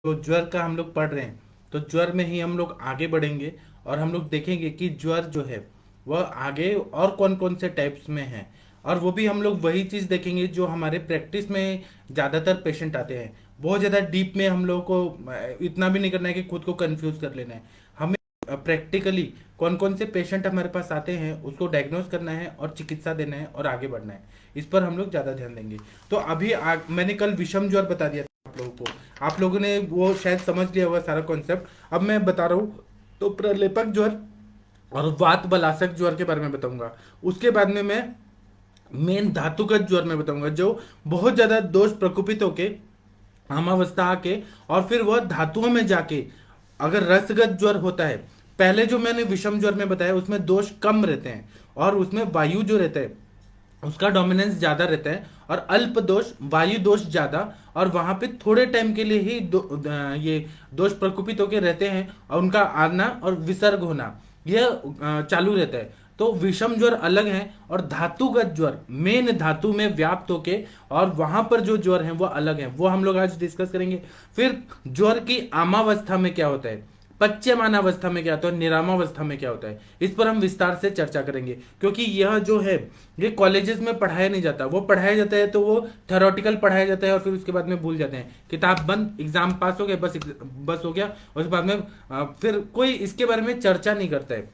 तो ज्वर का हम लोग पढ़ रहे हैं, तो ज्वर में ही हम लोग आगे बढ़ेंगे और हम लोग देखेंगे कि ज्वर जो है वह आगे और कौन कौन से टाइप्स में है। और वो भी हम लोग वही चीज़ देखेंगे जो हमारे प्रैक्टिस में ज़्यादातर पेशेंट आते हैं। बहुत ज़्यादा डीप में हम लोग को इतना भी नहीं करना है कि खुद को कंफ्यूज कर लेना है। हमें प्रैक्टिकली कौन कौन से पेशेंट हमारे पास आते हैं उसको डायग्नोस करना है और चिकित्सा देना है और आगे बढ़ना है। इस पर हम लोग ज़्यादा ध्यान देंगे। तो अभी मैंने कल विषम ज्वर बता दिया था आप लोगों को। आप लोगों ने वो शायद समझ लिया होगा सारा कॉन्सेप्ट। अब मैं बता रहा हूँ। तो प्रलेपक ज्वर और वात बलासक ज्वर के बारे में बताऊंगा। उसके बाद में मैं मेन धातुगत ज्वर में बताऊंगा, जो बहुत ज्यादा दोष प्रकोपित होके अमावस्था आके और फिर वह धातुओं में जाके अगर रसगत ज्वर होता है। पहले जो मैंने विषम ज्वर में बताया उसमें दोष कम रहते हैं और उसमें वायु जो रहता है उसका डोमिनेंस ज्यादा रहता है, और अल्प दोष वायु दोष ज्यादा, और वहां पे थोड़े टाइम के लिए ही ये दोष प्रकोपित होकर रहते हैं और उनका आना और विसर्ग होना यह चालू रहता है। तो विषम ज्वर अलग है और धातुगत ज्वर मेन धातु में व्याप्त होके और वहां पर जो ज्वर है वो अलग है, वो हम लोग आज डिस्कस करेंगे। फिर ज्वर की आमावस्था में क्या होता है, पच्यमान अवस्था में क्या होता है, निरामावस्था में क्या होता है, इस पर हम विस्तार से चर्चा करेंगे। क्योंकि यह जो है ये कॉलेजेस में पढ़ाया नहीं जाता। वो पढ़ाया जाता है तो वो थ्योरेटिकल पढ़ाया जाता है और फिर उसके बाद में भूल जाते हैं। किताब बंद, एग्जाम पास हो गया, बस बस हो गया। और उसके बाद में फिर कोई इसके बारे में चर्चा नहीं करता है।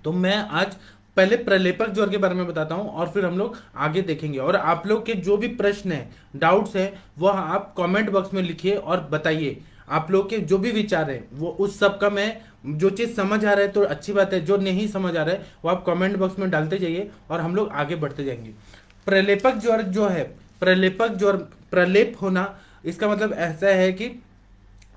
तो मैं आज पहले प्रलेपक ज्वर के बारे में बताता हूं और फिर हम लोग आगे देखेंगे। और आप लोग के जो भी प्रश्न है, डाउट्स है, वह आप कमेंट बॉक्स में लिखिए और बताइए। आप लोग के जो भी विचार है वो उस सब का मैं, जो चीज समझ आ रहा है तो अच्छी बात है, जो नहीं समझ आ रहा है वो आप कमेंट बॉक्स में डालते जाइए और हम लोग आगे बढ़ते जाएंगे। प्रलेपक ज्वर जो है, प्रलेपक ज्वर, प्रलेप होना, इसका मतलब ऐसा है कि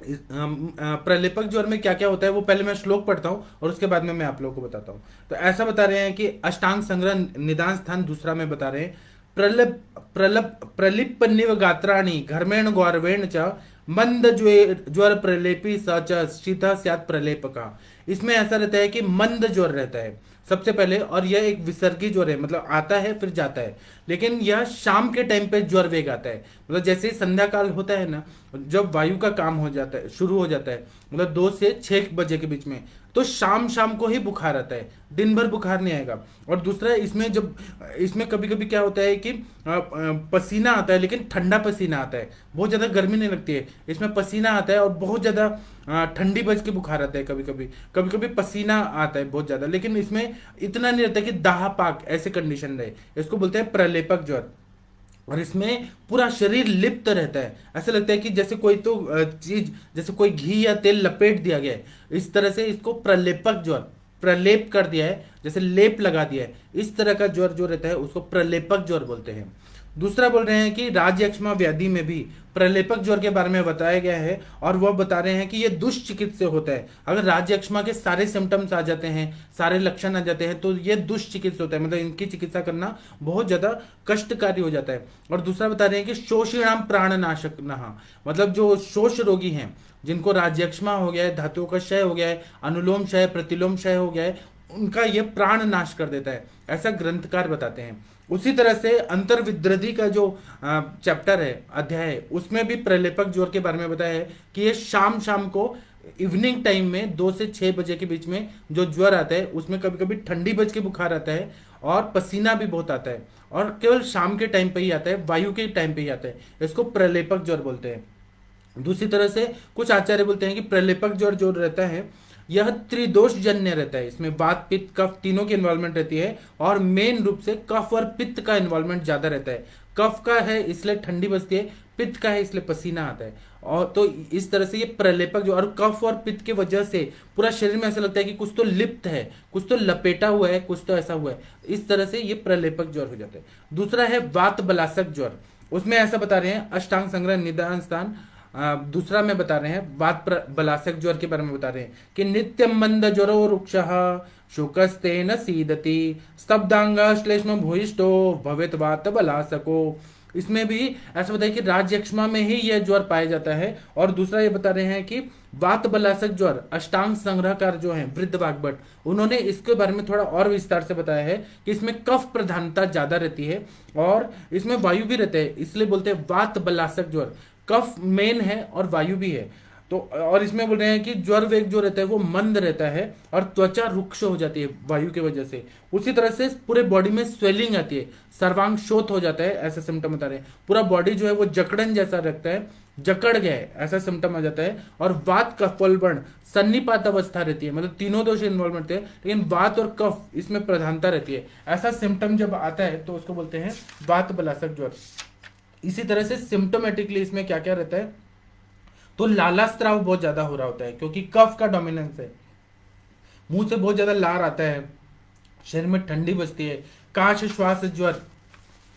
प्रलेपक ज्वर में क्या क्या होता है वो पहले मैं श्लोक पढ़ता हूँ और उसके बाद में मैं आप लोगों को बताता हूँ। तो ऐसा बता रहे हैं कि अष्टांग संग्रह निदान स्थान दूसरा में बता रहे हैं। प्रलप प्रलप प्रलिप निव गात्राणि घर्मेण गौरवेण च मंद ज्वर प्रलेपी स च शीत स्यात् प्रलेपका। इसमें ऐसा रहता है कि मंद ज्वर रहता है सबसे पहले, और यह एक विसर्गी ज्वर है, मतलब आता है फिर जाता है। लेकिन यह शाम के टाइम पे ज्वर वेग आता है, मतलब जैसे ही संध्या काल होता है ना, जब वायु का काम हो जाता है, शुरू हो जाता है, मतलब 2 से 6 बजे के बीच में, तो शाम शाम को ही बुखार आता है, दिन भर बुखार नहीं आएगा। और दूसरा इसमें जब इसमें कभी कभी क्या होता है कि पसीना आता है, लेकिन ठंडा पसीना आता है, बहुत ज़्यादा गर्मी नहीं लगती है। इसमें पसीना आता है और बहुत ज़्यादा ठंडी बज के बुखार आता है। कभी कभी पसीना आता है बहुत ज़्यादा, लेकिन इसमें इतना नहीं रहता कि दाह पाक ऐसे कंडीशन रहे। इसको बोलते हैं प्रलेपक ज्वर। और इसमें पूरा शरीर लिप्त रहता है, ऐसा लगता है कि जैसे कोई तो चीज, जैसे कोई घी या तेल लपेट दिया गया है, इस तरह से इसको प्रलेपक ज्वर, प्रलेप कर दिया है, जैसे लेप लगा दिया है, इस तरह का ज्वर जो रहता है उसको प्रलेपक ज्वर बोलते हैं। दूसरा बोल रहे हैं कि राजयक्ष्मा व्याधि में भी प्रलेपक ज्वर के बारे में बताया गया है, और वह बता रहे हैं कि यह दुष्चिकित्स्य होता है। अगर राजयक्ष्मा के सारे सिम्टम्स आ जाते हैं, सारे लक्षण आ जाते हैं, तो यह दुष्चिकित्सा होता है, मतलब इनकी चिकित्सा करना बहुत ज्यादा कष्टकारी हो जाता है। और दूसरा बता रहे हैं कि शोषिणाम प्राणनाशक नहा, मतलब जो शोष रोगी हैं, जिनको राजयक्ष्मा हो गया है, धातुओं का क्षय हो गया है, अनुलोम क्षय, प्रतिलोम क्षय हो गया है, उनका यह प्राण नाश कर देता है, ऐसा ग्रंथकार बताते हैं। उसी तरह से अंतर्विद्रधि का जो चैप्टर है, अध्याय है, उसमें भी प्रलेपक ज्वर के बारे में बताया है कि ये शाम शाम को, इवनिंग टाइम में 2 से 6 बजे के बीच में जो ज्वर आता है उसमें कभी कभी ठंडी बज के बुखार आता है और पसीना भी बहुत आता है, और केवल शाम के टाइम पे ही आता है, वायु के टाइम पे ही आता है। इसको प्रलेपक ज्वर बोलते हैं। दूसरी तरह से कुछ आचार्य बोलते हैं कि प्रलेपक ज्वर जो रहता है यह त्रिदोष जन्य रहता है। इसमें वात पित्त कफ तीनों की इन्वॉल्वमेंट रहती है, और मेन रूप से कफ और पित्त का इन्वॉल्वमेंट ज्यादा रहता है। कफ का है इसलिए ठंडी बजती है, पित्त का है इसलिए पसीना आता है। और तो इस तरह से ये प्रलेपक जो, और कफ और पित्त की वजह से पूरा शरीर में ऐसा लगता है कि कुछ तो लिप्त है, कुछ तो लपेटा हुआ है, कुछ तो ऐसा हुआ है। इस तरह से ये प्रलेपक ज्वर हो जाता है। दूसरा है वात बलासक ज्वर। उसमें ऐसा बता रहे हैं अष्टांग संग्रह निदान स्थान दूसरा में बता रहे हैं, बलासक ज्वर के बारे में बता रहे हैं कि नित्यम मंद ज्वरो रुक्ष शुकस्ते न सीदति स्तब्धांग श्लेष्म भूयिष्ठो भवेत वात बलासको। इसमें भी ऐसा बताया कि राजयक्ष्मा में ही यह ज्वर पाया जाता है। और दूसरा ये बता रहे हैं कि वात बलासक ज्वर, अष्टांग संग्रहकार जो है वृद्ध वाग्भट, उन्होंने इसके बारे में थोड़ा और विस्तार से बताया है कि इसमें कफ प्रधानता ज्यादा रहती है और इसमें वायु भी रहते हैं, इसलिए बोलते हैं वात बलासक ज्वर। कफ मेन है और वायु भी है। तो और इसमें बोल रहे हैं कि ज्वर वेग जो रहता है वो मंद रहता है और त्वचा रुक्ष हो जाती है वायु की वजह से। उसी तरह से पूरे बॉडी में स्वेलिंग आती है, सर्वांग शोथ हो जाता है, ऐसा सिम्टम बता रहे हैं। पूरा बॉडी जो है वो जकड़न जैसा रखता है, जकड़ गया है ऐसा सिम्टम आ जाता है। और वात कफ बलबण सन्निपात अवस्था रहती है, मतलब तीनों दोष इन्वॉल्व रहते हैं, लेकिन वात और कफ इसमें प्रधानता रहती है। ऐसा सिम्टम जब आता है तो उसको बोलते हैं वात बलासक ज्वर। इसी तरह से सिम्टोमेटिकली इसमें क्या क्या रहता है, तो लाला स्त्राव बहुत ज्यादा हो रहा होता है क्योंकि कफ का डोमिनेंस है, मुंह से बहुत ज्यादा लार आता है, शरीर में ठंडी बजती है, काश श्वास ज्वर,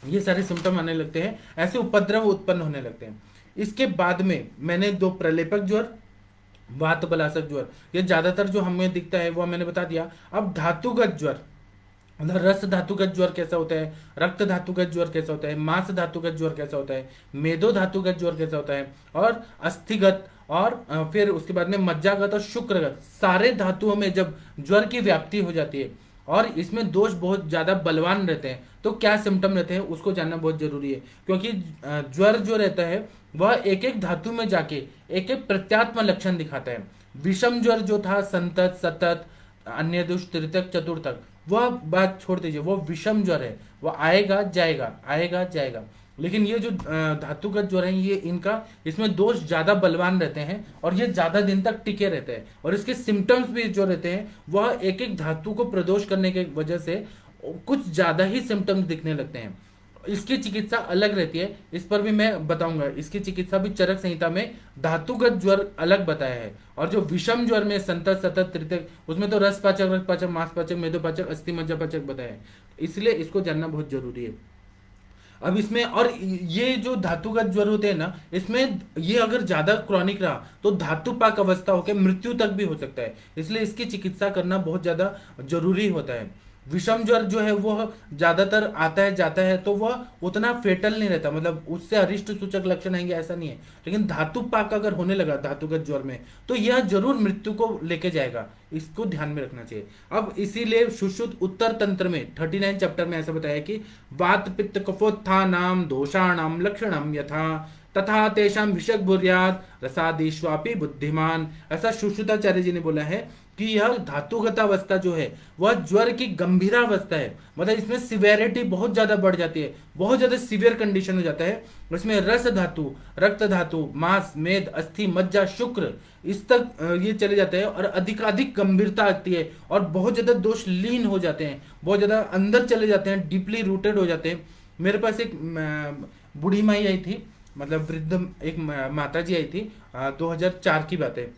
ये सारे सिम्टम आने लगते हैं, ऐसे उपद्रव उत्पन्न होने लगते हैं। इसके बाद में मैंने दो प्रलेपक ज्वर, वात बलासक ज्वर, ये ज्यादातर जो हमें दिखता है वो मैंने बता दिया। अब धातुगत ज्वर, मतलब रस धातुगत ज्वर कैसा होता है, रक्त धातुगत ज्वर कैसा होता है, मांस धातुगत ज्वर कैसा होता है, मेदो धातुगत ज्वर कैसा होता है, और अस्थिगत, और फिर उसके बाद में मज्जागत और शुक्रगत, सारे धातुओं में जब ज्वर की व्याप्ति हो जाती है और इसमें दोष बहुत ज्यादा बलवान रहते हैं तो क्या सिम्टम रहते हैं उसको जानना बहुत जरूरी है। क्योंकि ज्वर जो रहता है वह एक एक धातु में जाके एक एक प्रत्यात्म लक्षण दिखाता है। विषम ज्वर जो था संतत सतत अन्य दुष्ट तृतीयक चतुर्थक, वह बात छोड़ दीजिए, वो विषम ज्वर है, वह आएगा जाएगा आएगा जाएगा। लेकिन ये जो धातुगत ज्वर है ये इनका इसमें दोष ज्यादा बलवान रहते हैं और ये ज्यादा दिन तक टिके रहते हैं और इसके सिम्टम्स भी जो रहते हैं वह एक एक धातु को प्रदोष करने की वजह से कुछ ज्यादा ही सिम्टम्स दिखने लगते हैं। इसकी चिकित्सा अलग रहती है, इस पर भी मैं बताऊंगा। इसकी चिकित्सा भी चरक संहिता में धातुगत ज्वर अलग बताया है। और जो विषम ज्वर में संतत सतत तृतीयक, उसमें तो रस पाचक, रक्त पाचक, मांस पाचक, मेदो पाचक, अस्थि मज्जा पाचक बताया है, इसलिए इसको जानना बहुत जरूरी है। अब इसमें और ये जो धातुगत ज्वर होते हैं ना, इसमें ये अगर ज्यादा क्रॉनिक रहा तो धातुपाक अवस्था होकर मृत्यु तक भी हो सकता है, इसलिए इसकी चिकित्सा करना बहुत ज्यादा जरूरी होता है। विषम ज्वर जो है वह ज्यादातर आता है जाता है तो वह उतना फेटल नहीं रहता, मतलब उससे अरिष्ट सूचक लक्षण आएंगे ऐसा नहीं है। लेकिन धातुपाक अगर होने लगा धातुगत ज्वर में तो यह जरूर मृत्यु को लेके जाएगा, इसको ध्यान में रखना चाहिए। अब इसीलिए सुश्रुत उत्तर तंत्र में 39 चैप्टर में ऐसा बताया कि वात पित्त कफोत्थानाम दोषाणाम लक्षणम यथा तथा तेषां विषक बुर्यात रसादिष्वापि बुद्धिमान, ऐसा सुश्रुताचार्य जी ने बोला है कि यह धातुगत अवस्था जो है वह ज्वर की गंभीरावस्था है, मतलब इसमें सिवियरिटी बहुत ज्यादा बढ़ जाती है, बहुत ज्यादा सीवियर कंडीशन हो जाता है। इसमें रस धातु, रक्त धातु, मांस, मेद, अस्थि, मज्जा, शुक्र, इस तक ये चले जाते हैं और अधिकाधिक गंभीरता आती है और बहुत ज्यादा दोष लीन हो जाते हैं, बहुत ज्यादा अंदर चले जाते हैं, डीपली रूटेड हो जाते हैं। मेरे पास एक बूढ़ी माई आई थी, मतलब वृद्ध एक माता जी आई थी, 2004 की बात है।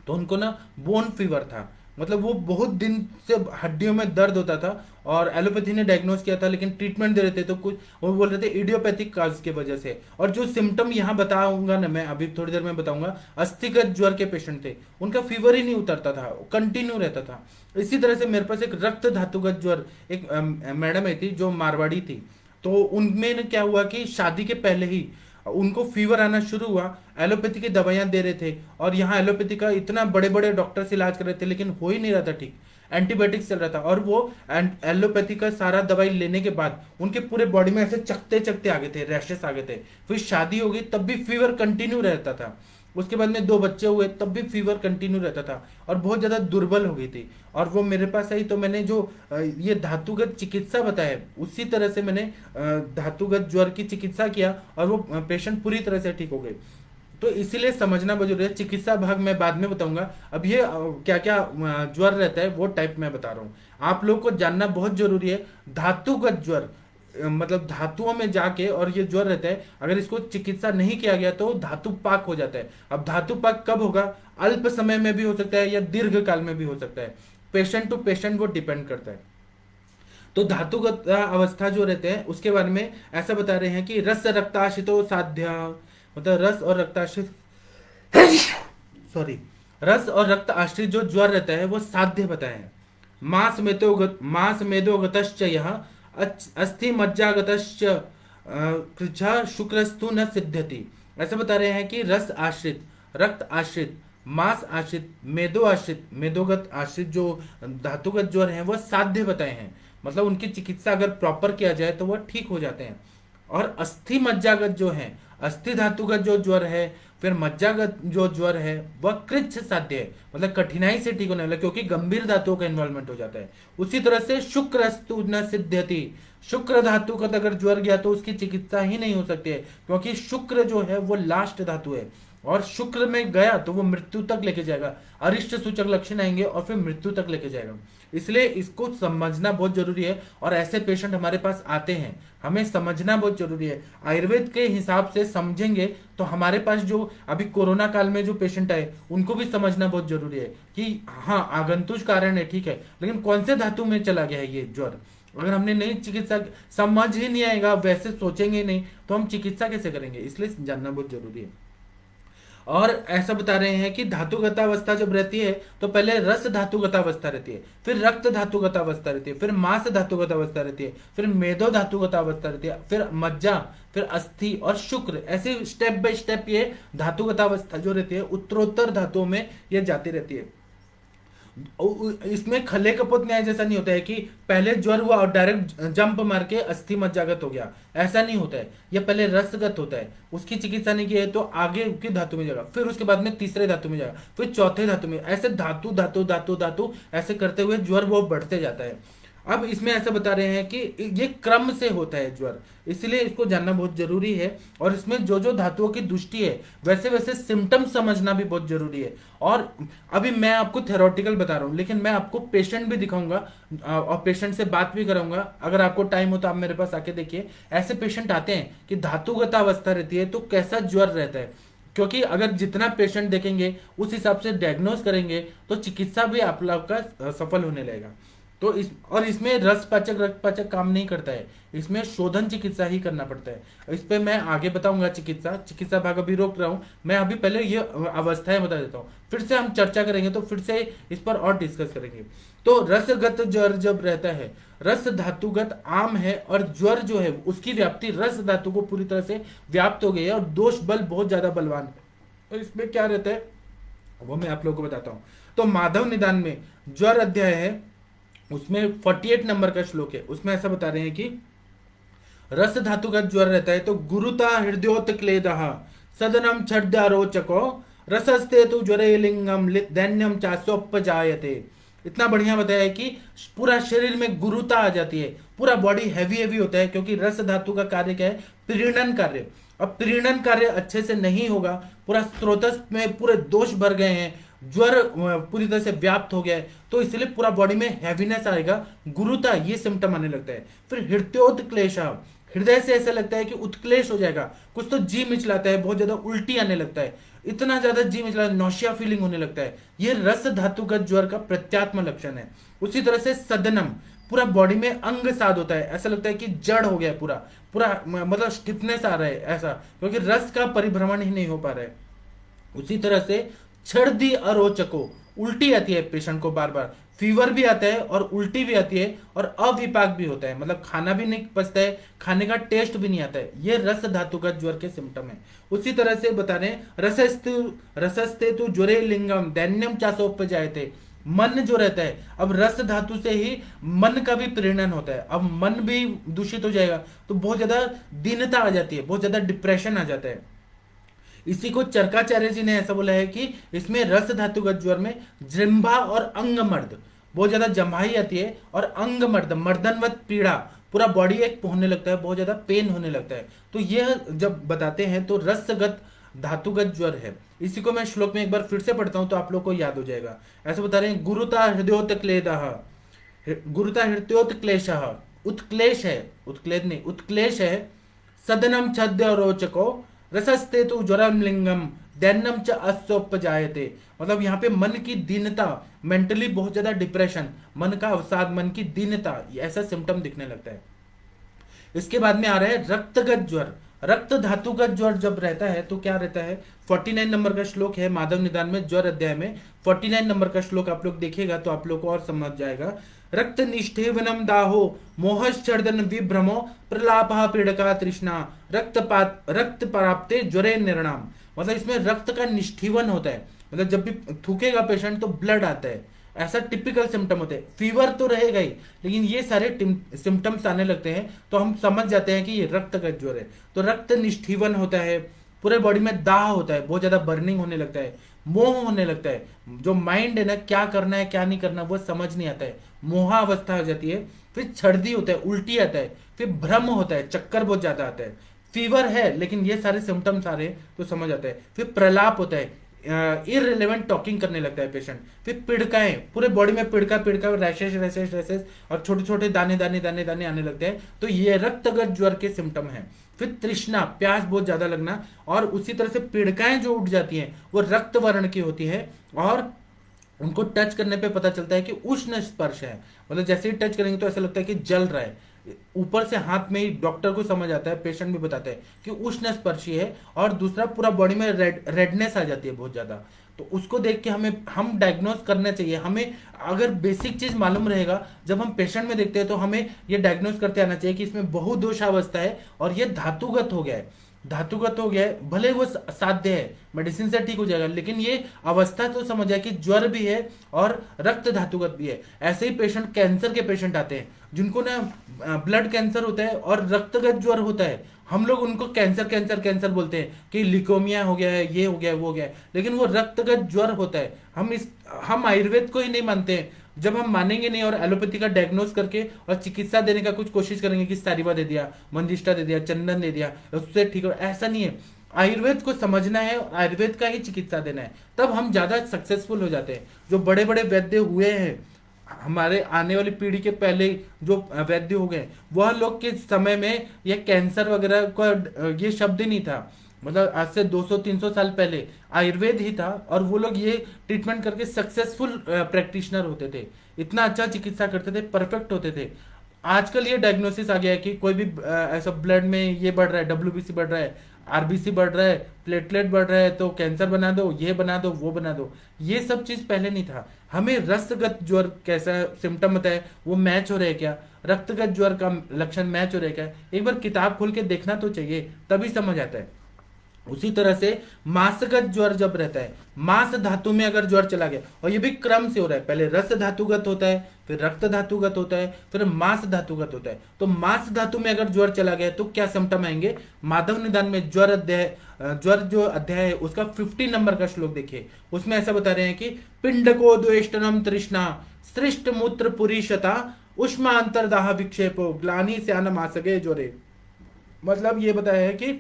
तो उनको ना बोन फीवर था, मतलब वो बहुत दिन से हड्डियों में दर्द होता था और एलोपैथी ने डायग्नोस किया था, लेकिन ट्रीटमेंट दे रहे थे तो कुछ वो बोल रहे थे इडियोपैथिक काज की वजह से। और जो सिम्टम यहाँ बताऊंगा ना, मैं अभी थोड़ी देर में बताऊंगा, अस्थिगत ज्वर के पेशेंट थे, उनका फीवर ही नहीं उतरता था, कंटिन्यू रहता था। इसी तरह से मेरे पास एक रक्त धातुगत ज्वर एक मैडम आई थी जो मारवाड़ी थी, तो उनमें क्या हुआ कि शादी के पहले ही उनको फीवर आना शुरू हुआ, एलोपैथी की दवाइयां दे रहे थे और यहाँ एलोपैथी का इतना बड़े बड़े डॉक्टर्स इलाज कर रहे थे लेकिन हो ही नहीं रहा था ठीक, एंटीबायोटिक्स चल रहा था। और वो एलोपैथी का सारा दवाई लेने के बाद उनके पूरे बॉडी में ऐसे चकते चकते आ गए थे, रैशेस आ गए थे। फिर शादी हो गई तब भी फीवर कंटिन्यू रहता था, उसके बाद में 2 बच्चे हुए तब भी फीवर कंटिन्यू रहता था और बहुत ज्यादा दुर्बल हो गई थी। और वो मेरे पास आई तो मैंने जो ये धातुगत चिकित्सा बताया उसी तरह से मैंने धातुगत ज्वर की चिकित्सा किया और वो पेशेंट पूरी तरह से ठीक हो गए। तो इसीलिए समझना बहुत जरूरी है। चिकित्सा भाग मैं बाद में बताऊंगा, अब ये क्या क्या ज्वर रहता है वो टाइप मैं बता रहा हूँ, आप लोग को जानना बहुत जरूरी है। धातुगत ज्वर मतलब धातुओं में जाके और ये ज्वर रहता है, अगर इसको चिकित्सा नहीं किया गया तो धातु पाक हो जाता है। अब धातु पाक कब होगा, अल्प समय में भी हो सकता है या दीर्घ काल में भी हो सकता है, पेशेंट टू पेशेंट वो डिपेंड करता है। तो धातुगत अवस्था जो रहते हैं उसके बारे में ऐसा बता रहे हैं कि रस रक्ताश्रितो साध्य, मतलब रस और रक्ताश्रित सॉरी रस और रक्त आश्रित जो ज्वर रहता है वो साध्य बताए हैं। मांस मेदोगतश्च यह अस्थि मज्जागतश्च कृच्छा शुक्रस्तु न सिद्ध्यति, ऐसा बता रहे हैं कि रस आश्रित, रक्त आश्रित, मांस आश्रित, मेदो आश्रित, मेदोगत आश्रित जो धातुगत ज्वर हैं वह साध्य बताए हैं, मतलब उनकी चिकित्सा अगर प्रॉपर किया जाए तो वह ठीक हो जाते हैं। और अस्थि मज्जागत जो है, अस्थि धातुगत जो ज्वर है, फिर मज्जागत जो ज्वर है वह कृच्छ साध्य है, मतलब कठिनाई से ठीक होने वाला, क्योंकि गंभीर धातुओं का इन्वॉल्वमेंट हो जाता है। उसी तरह से शुक्र अस्तु न सिद्ध्यति, शुक्र धातु का अगर ज्वर गया तो उसकी चिकित्सा ही नहीं हो सकती है, क्योंकि शुक्र जो है वो लास्ट धातु है, और शुक्र में गया तो वो मृत्यु तक लेके जाएगा, अरिष्ट सूचक लक्षण आएंगे और फिर मृत्यु तक लेके जाएगा। इसलिए इसको समझना बहुत जरूरी है, और ऐसे पेशेंट हमारे पास आते हैं, हमें समझना बहुत जरूरी है। आयुर्वेद के हिसाब से समझेंगे तो हमारे पास जो अभी कोरोना काल में जो पेशेंट आए उनको भी समझना बहुत जरूरी है कि हाँ आगंतुक कारण है, ठीक है, लेकिन कौन से धातु में चला गया है ये ज्वर। अगर हमने नहीं चिकित्सा समझ ही नहीं आएगा, वैसे सोचेंगे नहीं, तो हम चिकित्सा कैसे करेंगे, इसलिए जानना बहुत जरूरी है। और ऐसा बता रहे हैं कि धातुगतावस्था जब रहती है तो पहले रस धातुगतावस्था रहती है, फिर रक्त धातुगतावस्था रहती है, फिर मांस धातुगतावस्था रहती है, फिर मेदो धातुगतावस्था रहती है, फिर मज्जा, फिर अस्थि और शुक्र, ऐसे स्टेप बाय स्टेप ये धातुगतावस्था जो रहती है उत्तरोत्तर धातुओं में ये जाती रहती है। इसमें खले कपोत न्याय जैसा नहीं होता है कि पहले ज्वर हुआ और डायरेक्ट जंप मार के अस्थि मज्जागत हो गया, ऐसा नहीं होता है। यह पहले रसगत होता है, उसकी चिकित्सा नहीं की है तो आगे की धातु में जाएगा, फिर उसके बाद में तीसरे धातु में जाएगा, फिर चौथे धातु में, ऐसे धातु धातु धातु धातु ऐसे करते हुए ज्वर वो बढ़ते जाता है। अब इसमें ऐसा बता रहे हैं कि ये क्रम से होता है ज्वर, इसलिए इसको जानना बहुत जरूरी है। और इसमें जो जो धातुओं की दृष्टि है वैसे वैसे सिम्टम समझना भी बहुत जरूरी है। और अभी मैं आपको थेरोटिकल बता रहा हूँ, लेकिन मैं आपको पेशेंट भी दिखाऊंगा और पेशेंट से बात भी कराऊंगा। अगर आपको टाइम हो तो आप मेरे पास आके देखिए, ऐसे पेशेंट आते हैं कि धातुगत अवस्था रहती है तो कैसा ज्वर रहता है, क्योंकि अगर जितना पेशेंट देखेंगे उस हिसाब से डायग्नोज करेंगे तो चिकित्सा भी आप लोग का सफल होने लगेगा। तो इसमें रसपाचक रक्तपाचक काम नहीं करता है, इसमें शोधन चिकित्सा ही करना पड़ता है। इस पे मैं आगे बताऊंगा, चिकित्सा भाग अभी रोक रहा हूँ मैं, अभी पहले ये अवस्थाएं बता देता हूँ, फिर से हम चर्चा करेंगे तो फिर से इस पर और डिस्कस करेंगे। तो रसगत ज्वर जब रहता है, रस धातुगत आम है और ज्वर जो है उसकी व्याप्ति रस धातु को पूरी तरह से व्याप्त हो गई है और दोष बल बहुत ज्यादा बलवान है। तो इसमें क्या रहता है वो मैं आप लोगों को बताता हूँ। तो माधव निदान में ज्वर अध्याय है, उसमें 48 नंबर का श्लोक है, उसमें ऐसा बता रहे हैं कि रस धातुगत ज्वर रहता है तो गुरुता हृदयोत क्लेदः सदनम छड्डारोचको रसस्ते तो ज्वरे लिंगम दैन्यम चासोपजायते। इतना बढ़िया बताया है कि पूरा शरीर में गुरुता आ जाती है, पूरा बॉडी हैवी हैवी होता है, क्योंकि रस धातु का कार्य क्या है, प्रीणन कार्य। अब प्रीणन कार्य अच्छे से नहीं होगा, पूरा स्रोतस में पूरे दोष भर गए हैं, ज्वर पूरी तरह से व्याप्त हो गया है, तो इसलिए पूरा बॉडी में हैवीनेस आएगा, गुरुता ये सिम्टम आने लगता है। फिर हृदयोत्क्लेश, हृदय से ऐसा लगता है कि उत्क्लेश हो जाएगा, कुछ तो जी मिचलाता है, बहुत ज्यादा उल्टी आने लगता है, इतना ज्यादा जी मिचलाता है, नौशिया फीलिंग होने लगता है, ये रस धातुगत ज्वर का प्रत्यात्म लक्षण है। उसी तरह से सदनम, पूरा बॉडी में अंग साध होता है, ऐसा लगता है कि जड़ हो गया, पूरा पूरा मतलब स्टिफनेस आ रहा है ऐसा, क्योंकि रस का परिभ्रमण ही नहीं हो पा रहा है। उसी तरह से छर्दी अरोचको, उल्टी आती है पेशेंट को बार बार, फीवर भी आता है और उल्टी भी आती है और अविपाक भी होता है, मतलब खाना भी नहीं पचता है, खाने का टेस्ट भी नहीं आता है, ये रस धातुगत ज्वर के सिम्टम है। उसी तरह से बता रहे हैं रसस्ते तो ज्वरे लिंगम दैन्यम चासोपजायते, मन जो रहता है, अब रस धातु से ही मन का भी प्रेरणन होता है, अब मन भी दूषित हो जाएगा तो बहुत ज्यादा दीनता आ जाती है, बहुत ज्यादा डिप्रेशन आ जाता है। इसी को चरकाचार्य जी ने ऐसा बोला है कि इसमें रस धातुगत ज्वर में जृंभा और अंगमर्द, बहुत ज्यादा जम्भाई आती है, और अंगमर्द मर्दनवत पीड़ा, पूरा बॉडी एक होने लगता है, बहुत ज्यादा पेन होने लगता है। तो यह जब बताते हैं तो रसगत धातुगत ज्वर है। इसी को मैं श्लोक में एक बार फिर से पढ़ता हूं तो आप लोग को याद हो जाएगा। ऐसा बता रहे हैं, गुरुता हृदयोत्क्लेदः, गुरुता हृदयोत्क्लेशः, उत्क्लेश है, उत्क्लेद नहीं, उत्क्लेश है, सदनम छद्य रोचको रसस्ते तो ज्वरम लिंगम दैन्यम च अस्योपजायते, मतलब यहाँ पे मन की दीनता, मेंटली बहुत ज्यादा डिप्रेशन, मन का अवसाद, मन की दीनता, ऐसा सिम्टम दिखने लगता है। इसके बाद में आ रहा है रक्तगत ज्वर। रक्त धातुगत ज्वर जब रहता है तो क्या रहता है, 49 नंबर का श्लोक है माधव निदान में ज्वर अध्याय में, 49 नंबर का श्लोक आप लोग देखिएगा तो आप लोग को और समझ जाएगा। रक्त निष्ठेवनम दाहो मोहश्चर्दन विभ्रमो प्रलापः पीड़का तृष्णा रक्त प्राप्ते ज्वरे निर्णाम, मतलब इसमें रक्त का निष्ठीवन होता है, मतलब जब भी थूकेगा पेशेंट तो ब्लड आता है, ऐसा टिपिकल सिम्टम होते हैं। फीवर तो रहेगा ही, लेकिन ये सारे सिम्टम्स आने लगते हैं तो हम समझ जाते हैं कि ये रक्तगत ज्वर है। तो रक्त निष्ठीवन होता है, पूरे बॉडी में दाह होता है, बहुत ज्यादा बर्निंग होने लगता है, मोह होने लगता है, जो माइंड है ना, क्या करना है क्या नहीं करना वो समझ नहीं आता है, मोहावस्था हो जाती है। फिर छर्दी होता है, उल्टी आता है, फिर भ्रम होता है, चक्कर बहुत ज्यादा आता है। फीवर है लेकिन ये सारे सिम्टम्स आ रहे हैं तो समझ आता है। फिर प्रलाप होता है, इररिलेवेंट टॉकिंग करने लगता है पेशेंट। फिर पिड़काएं, पूरे बॉडी में पिड़का पिड़का, रैशेस रैशेस रैशेस, और छोटे छोटे दाने दाने दाने दाने आने लगते हैं, तो ये रक्तगत ज्वर के सिम्टम है। फिर तृष्णा, प्यास बहुत ज्यादा लगना, और उसी तरह से पिड़काएं जो उठ जाती हैं वो रक्त वर्ण की होती है, और उनको टच करने पे पता चलता है कि उष्ण स्पर्श है, मतलब जैसे ही टच करेंगे तो ऐसा लगता है कि जल रहा है, ऊपर से हाथ में ही डॉक्टर को समझ आता है, पेशेंट भी बताता है कि उष्ण स्पर्शी है। और दूसरा, पूरा बॉडी में रेडनेस आ जाती है बहुत ज्यादा, तो उसको देख के हम डायग्नोज करना चाहिए। हमें अगर बेसिक चीज मालूम रहेगा, जब हम पेशेंट में देखते हैं तो हमें ये डायग्नोज करते आना चाहिए कि इसमें बहुदोषावस्था है और ये धातुगत हो गया है। धातुगत हो गया है, भले वो साध्य है, मेडिसिन से ठीक हो जाएगा, लेकिन ये अवस्था तो समझ जाए कि ज्वर भी है और रक्त धातुगत भी है। ऐसे ही पेशेंट, कैंसर के पेशेंट आते हैं जिनको ना ब्लड कैंसर होता है और रक्तगत ज्वर होता है, हम लोग उनको कैंसर कैंसर कैंसर बोलते हैं कि लिकोमिया हो गया है, ये हो गया है, वो हो गया है, लेकिन वो रक्तगत ज्वर होता है। हम आयुर्वेद को ही नहीं मानते हैं। जब हम मानेंगे नहीं और एलोपैथी का डायग्नोस करके और चिकित्सा देने का कुछ कोशिश करेंगे कि सारिवा दे दिया, मंजिष्ठा दे दिया, चंदन दे दिया, उससे ठीक हो, ऐसा नहीं है। आयुर्वेद को समझना है, आयुर्वेद का ही चिकित्सा देना है, तब हम ज्यादा सक्सेसफुल हो जाते हैं। जो बड़े बड़े वैद्य हुए हैं हमारे आने वाली पीढ़ी के पहले, जो वैद्य हो गए, वह लोग के समय में ये कैंसर वगैरह का ये शब्द ही नहीं था। मतलब आज से 200-300 साल पहले आयुर्वेद ही था, और वो लोग ये ट्रीटमेंट करके सक्सेसफुल प्रैक्टिशनर होते थे, इतना अच्छा चिकित्सा करते थे, परफेक्ट होते थे। आजकल ये डायग्नोसिस आ गया है कि कोई भी ऐसा ब्लड में ये बढ़ रहा है, डब्ल्यूबीसी बढ़ रहा है, आरबीसी बढ़ रहा है, प्लेटलेट बढ़ रहा है, तो कैंसर बना दो, ये बना दो, वो बना दो। ये सब चीज पहले नहीं था। हमें रक्तगत ज्वर कैसा सिम्टम होता है वो मैच हो रहा है क्या, रक्तगत ज्वर का लक्षण मैच हो रहा है क्या, एक बार किताब खोल के देखना तो चाहिए, तभी समझ आता है। उसी तरह से मांसगत ज्वर जब रहता है, मांस धातु में अगर ज्वर चला गया, और ये भी क्रम से हो रहा है, पहले रस धातुगत होता है, फिर रक्त धातुगत होता है, फिर मांस धातुगत होता है। तो मांस धातु में अगर ज्वर चला गया तो क्या सिम्टम आएंगे। माधव निदान में ज्वर जो अध्याय है उसका 50 नंबर का श्लोक देखिए, उसमें ऐसा बता रहे हैं कि पिंड को द्वेष्टनम तृष्णा, सृष्ट मूत्र पुरीशता, उष्मा अंतरदाह विक्षेपो, ग्लानि स्यान मासगे ज्वरे। मतलब ये बताया है कि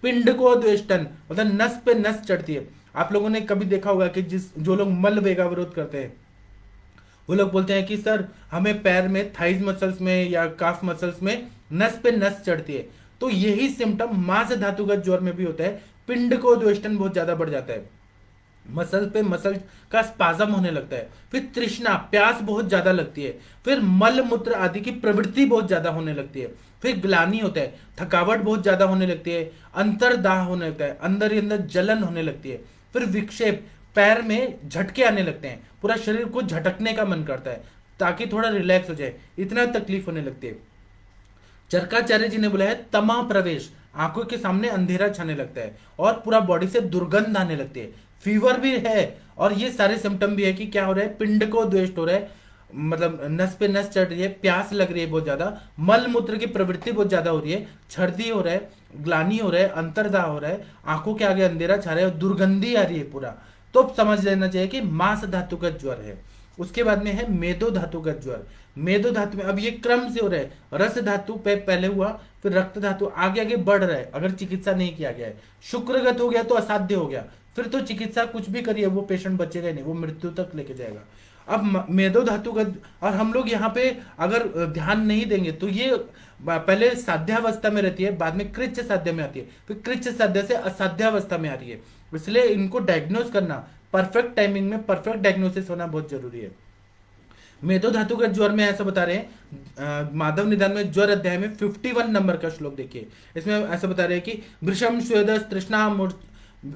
पिंड को द्वेष्टन मतलब नस पे नस चढ़ती है। आप लोगों ने कभी देखा होगा कि जो लोग मल वेगावरोध करते हैं वो लोग बोलते हैं कि सर हमें पैर में थाइज मसल्स में या काफ मसल्स में नस पे नस चढ़ती है। तो यही सिम्टम मांस धातुगत ज्वर में भी होता है। पिंड को द्वेष्टन बहुत ज्यादा बढ़ जाता है, मसल पे मसल का स्पाजम होने लगता है, फिर तृष्णा, प्यास बहुत ज्यादा लगती है, फिर मल मूत्र आदि की प्रवृत्ति बहुत ज्यादा होने लगती है, फिर ग्लानि होता है, थकावट बहुत ज्यादा होने लगती है, अंतरदाह होने लगता है, अंदर ही अंदर जलन होने लगती है, फिर विक्षेप, पैर में झटके आने लगते हैं, पूरा शरीर को झटकने का मन करता है ताकि थोड़ा रिलैक्स हो जाए, इतना तकलीफ होने लगती है। चरकाचार्य जी ने बोला है तमा प्रवेश, आंखों के सामने अंधेरा छाने लगता है और पूरा बॉडी से दुर्गंध आने लगती है, फीवर भी है, और ये सारे सिम्टम भी है कि क्या हो रहा है, पिंड को द्वेष्ट हो रहा है, मतलब नस पे नस चढ़ रही है, प्यास लग रही है बहुत ज्यादा, मल मूत्र की प्रवृत्ति बहुत ज्यादा हो रही है, छर्दी हो रहा है, ग्लानी हो रहा है, अंतरदाह हो रहा है, आंखों के आगे अंधेरा छा रहा है और दुर्गंधी आ रही है पूरा। तो अब समझ लेना चाहिए कि मांस धातुगत ज्वर है। उसके बाद में है मेदो धातुगत ज्वर। मेदो धातु में अब ये क्रम से हो रहा है, रस धातु पे पहले हुआ, फिर रक्त धातु आगे आगे बढ़ रहा है अगर चिकित्सा नहीं किया गया है। शुक्रगत हो गया तो असाध्य हो गया, फिर तो चिकित्सा कुछ भी करिए वो पेशेंट बचेगा नहीं, वो मृत्यु तक लेके जाएगा। अब मेदो धातुगत, और हम लोग यहाँ पे अगर ध्यान नहीं देंगे तो ये पहले साध्यावस्था में रहती है, बाद में कृच्छ साध्य में आती है, फिर कृच्छ साध्य से असाध्यावस्था में आ रही है। इसलिए इनको डायग्नोस करना परफेक्ट टाइमिंग में, परफेक्ट डायग्नोसिस होना बहुत जरूरी है। मेदो धातुगत ज्वर में ऐसा बता रहे हैं माधव निदान में ज्वर अध्याय में 51 नंबर का श्लोक देखिए, इसमें ऐसा बता रहे हैं कि वृषम स्वेदस तृष्णा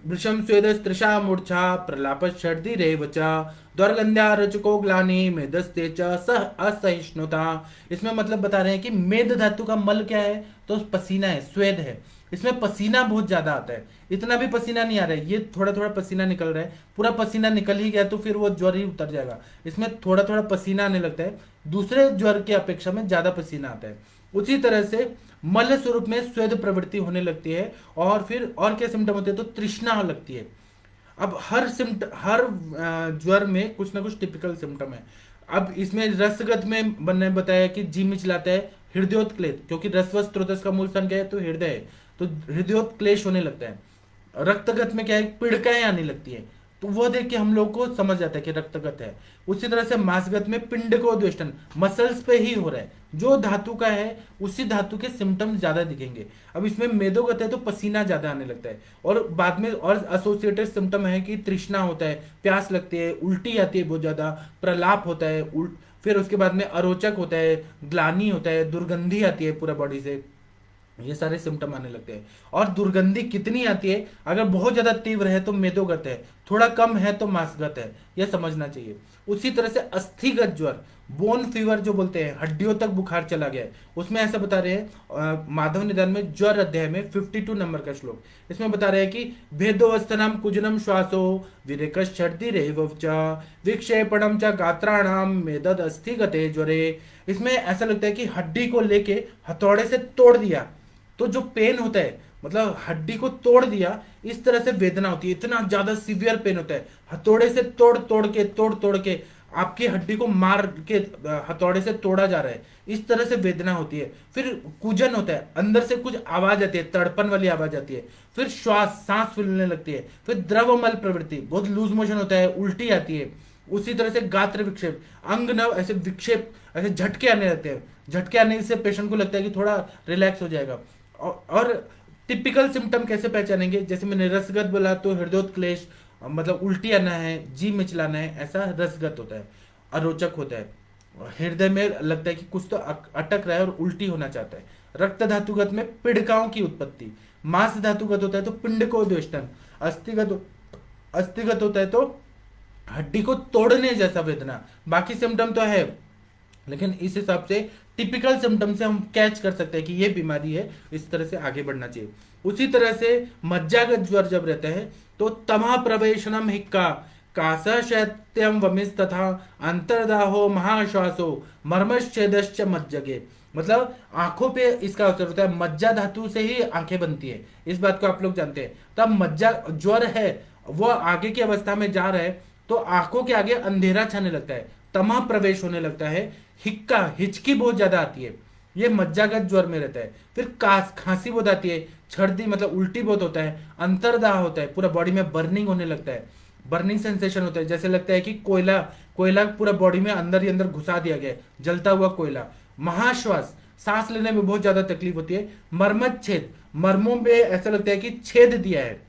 वृषम स्वेदस तृषा मूर्छा प्रलाप शर्दी रेवचा द्वारगंध्या रचको ग्लानि मेदस्ते च सह असहिष्णुता। इसमें मतलब बता रहे हैं कि मेद धातु का मल क्या है, तो पसीना है, स्वेद है। इसमें पसीना बहुत ज्यादा आता है। इतना भी पसीना नहीं आ रहा है, ये थोड़ा थोड़ा पसीना निकल रहा है, पूरा पसीना निकल ही गया तो फिर वो ज्वर ही उतर जाएगा। इसमें थोड़ा थोड़ा पसीना आने लगता है, दूसरे ज्वर की अपेक्षा में ज्यादा पसीना आता है। उसी तरह से मल स्वरूप में स्वेद प्रवृत्ति होने लगती है। और फिर और क्या सिम्टम होते हैं, तो तृष्णा लगती है। अब हर ज्वर में कुछ ना कुछ टिपिकल सिम्टम है। अब इसमें रसगत में मैंने बताया कि जी मिचलाता है, हृदयोत्क्लेश, क्योंकि रसवस स्रोतस का मूल स्थान क्या है, तो हृदय है, तो हृदयोत्क्लेश होने लगता है। रक्तगत में क्या है, पीड़िकाएं आने लगती है, तो वो देख के हम लोग को समझ जाता है कि रक्तगत है। उसी तरह से मांसगत में पिंड को द्वेष्टन, मसल्स पे ही हो रहा है, जो धातु का है उसी धातु के सिम्टम्स ज्यादा दिखेंगे। अब इसमें मेदोगत है तो पसीना ज्यादा आने लगता है, और बाद में और एसोसिएटेड सिम्टम है कि तृष्णा होता है, प्यास लगती है, उल्टी आती है बहुत ज्यादा, प्रलाप होता है, फिर उसके बाद में अरोचक होता है, ग्लानि होता है, दुर्गंधी आती है पूरा बॉडी से, ये सारे सिम्टम आने लगते हैं। और दुर्गंधी कितनी आती है, अगर बहुत ज्यादा तीव्र है तो मेदोगत है, थोड़ा कम है तो मांसगत है, यह समझना चाहिए। उसी तरह से अस्थिगत ज्वर, बोन फीवर जो बोलते हैं, हड्डियों तक बुखार चला गया है, उसमें ऐसा बता रहे हैं माधव निदान में ज्वर अध्याय में 52 नंबर का श्लोक, इसमें बता रहे हैं कि भेदोवस्थनम कुजनम श्वासो विरेकश्चर्दिरेव च विक्षेपणम च गात्राणाम मेदद अस्थिगते ज्वरे। इसमें ऐसा लगता है कि हड्डी को लेके हथौड़े से तोड़ दिया तो जो पेन होता है, मतलब हड्डी को तोड़ दिया इस तरह से वेदना होती है, इतना ज्यादा सीवियर पेन होता है, हथौड़े से तोड़ तोड़ के आपकी हड्डी को मार के हथौड़े से तोड़ा जा रहा है, इस तरह से वेदना होती है। फिर कुजन होता है, अंदर से कुछ आवाज आती है, तड़पन वाली आवाज आती है। फिर सांस फूलने लगती है। फिर द्रवमल प्रवृत्ति, बहुत लूज मोशन होता है, उल्टी आती है। उसी तरह से गात्र विक्षेप, अंग नव ऐसे विक्षेप, ऐसे झटके आने लगते हैं, झटके आने से पेशेंट को लगता है कि थोड़ा रिलैक्स हो जाएगा। और टिपिकल सिम्टम कैसे पहचानेंगे, जैसे मैंने रसगत बोला तो हृदयोत्क्लेश, मतलब उल्टी आना है, जी मिचलाना है, ऐसा रसगत होता है। अरोचक होता है, हृदय में लगता है कि कुछ तो अटक रहा है और उल्टी होना चाहता है। रक्त धातुगत में पीड़िकाओं की उत्पत्ति। मांस धातुगत होता है तो पिंड को द्वेष्टन। अस्थिगत होता है तो हड्डी को तोड़ने जैसा वेदना। बाकी सिम्टम तो है, लेकिन इस हिसाब से टिपिकल सिम्टम से हम कैच कर सकते हैं कि ये बीमारी है, इस तरह से आगे बढ़ना चाहिए। उसी तरह से मज्जागत ज्वर जब रहता है तो तमा प्रवेशनम हिक्का कास शैत्यम वमिस तथा अंतर्दाहो महाश्वासो मर्मच्छेदश्च मज्जगे, मतलब आंखों पे इसका असर होता है। मज्जा धातु से ही आंखें बनती है, इस बात को आप लोग जानते हैं। तब मज्जा ज्वर है वो आगे की अवस्था में जा रहा है तो आंखों के आगे अंधेरा छाने लगता है, तमा प्रवेश होने लगता है, हिक्का हिचकी बहुत ज्यादा आती है, ये मज्जागत ज्वर में रहता है। फिर खांसी बहुत आती है, छर्दी मतलब उल्टी बहुत होता है, अंतर्दाह होता है, पूरा बॉडी में बर्निंग होने लगता है, बर्निंग सेंसेशन होता है, जैसे लगता है कि कोयला कोयला पूरा बॉडी में अंदर ही अंदर घुसा दिया गया है, जलता हुआ कोयला। महाश्वास, सांस लेने में बहुत ज्यादा तकलीफ होती है। मर्मच्छेद, मर्मों में ऐसा लगता है कि छेद दिया है,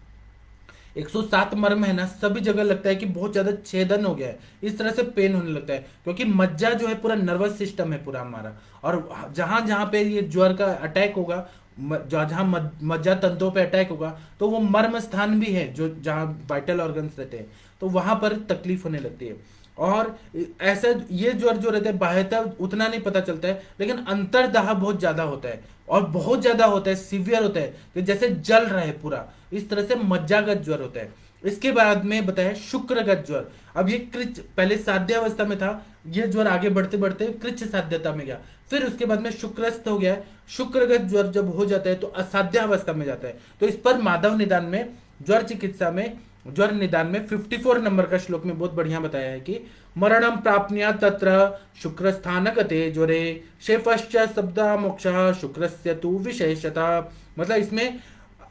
107 मर्म है ना, सभी जगह लगता है कि बहुत ज्यादा छेदन हो गया है, इस तरह से पेन होने लगता है। क्योंकि मज्जा जो है पूरा नर्वस सिस्टम है पूरा हमारा, और जहां जहां पे ये ज्वर का अटैक होगा, जहां मज्जा तंतुओं पे अटैक होगा तो वो मर्म स्थान भी है जो जहां वाइटल ऑर्गन्स रहते हैं, तो वहां पर तकलीफ होने लगती है। और ऐसा ये ज्वर जो रहता है बाह्यतः उतना नहीं पता चलता है, लेकिन अंतर्दाह बहुत ज्यादा होता है और बहुत ज्यादा होता है, सीवियर होता है, कि जैसे जल रहा है पूरा, इस तरह से मज्जागत ज्वर होता है। इसके बाद में बताया शुक्रगत ज्वर। अब ये कृच पहले साध्यावस्था में था, ये ज्वर आगे बढ़ते बढ़ते कृच साध्यता में गया, फिर उसके बाद में शुक्रस्थ हो गया। शुक्रगत ज्वर जब हो जाता है तो असाध्यावस्था में जाता है। तो इस पर माधव निदान में ज्वर चिकित्सा में ज्वर निदान में 54 नंबर का श्लोक में बहुत बढ़िया बताया है कि मरणम प्राप्न्या तत्र शुक्रस्थानगते ज्वरे शेफश्च शब्दा मोक्ष शुक्रस्य तु विशेषता, मतलब इसमें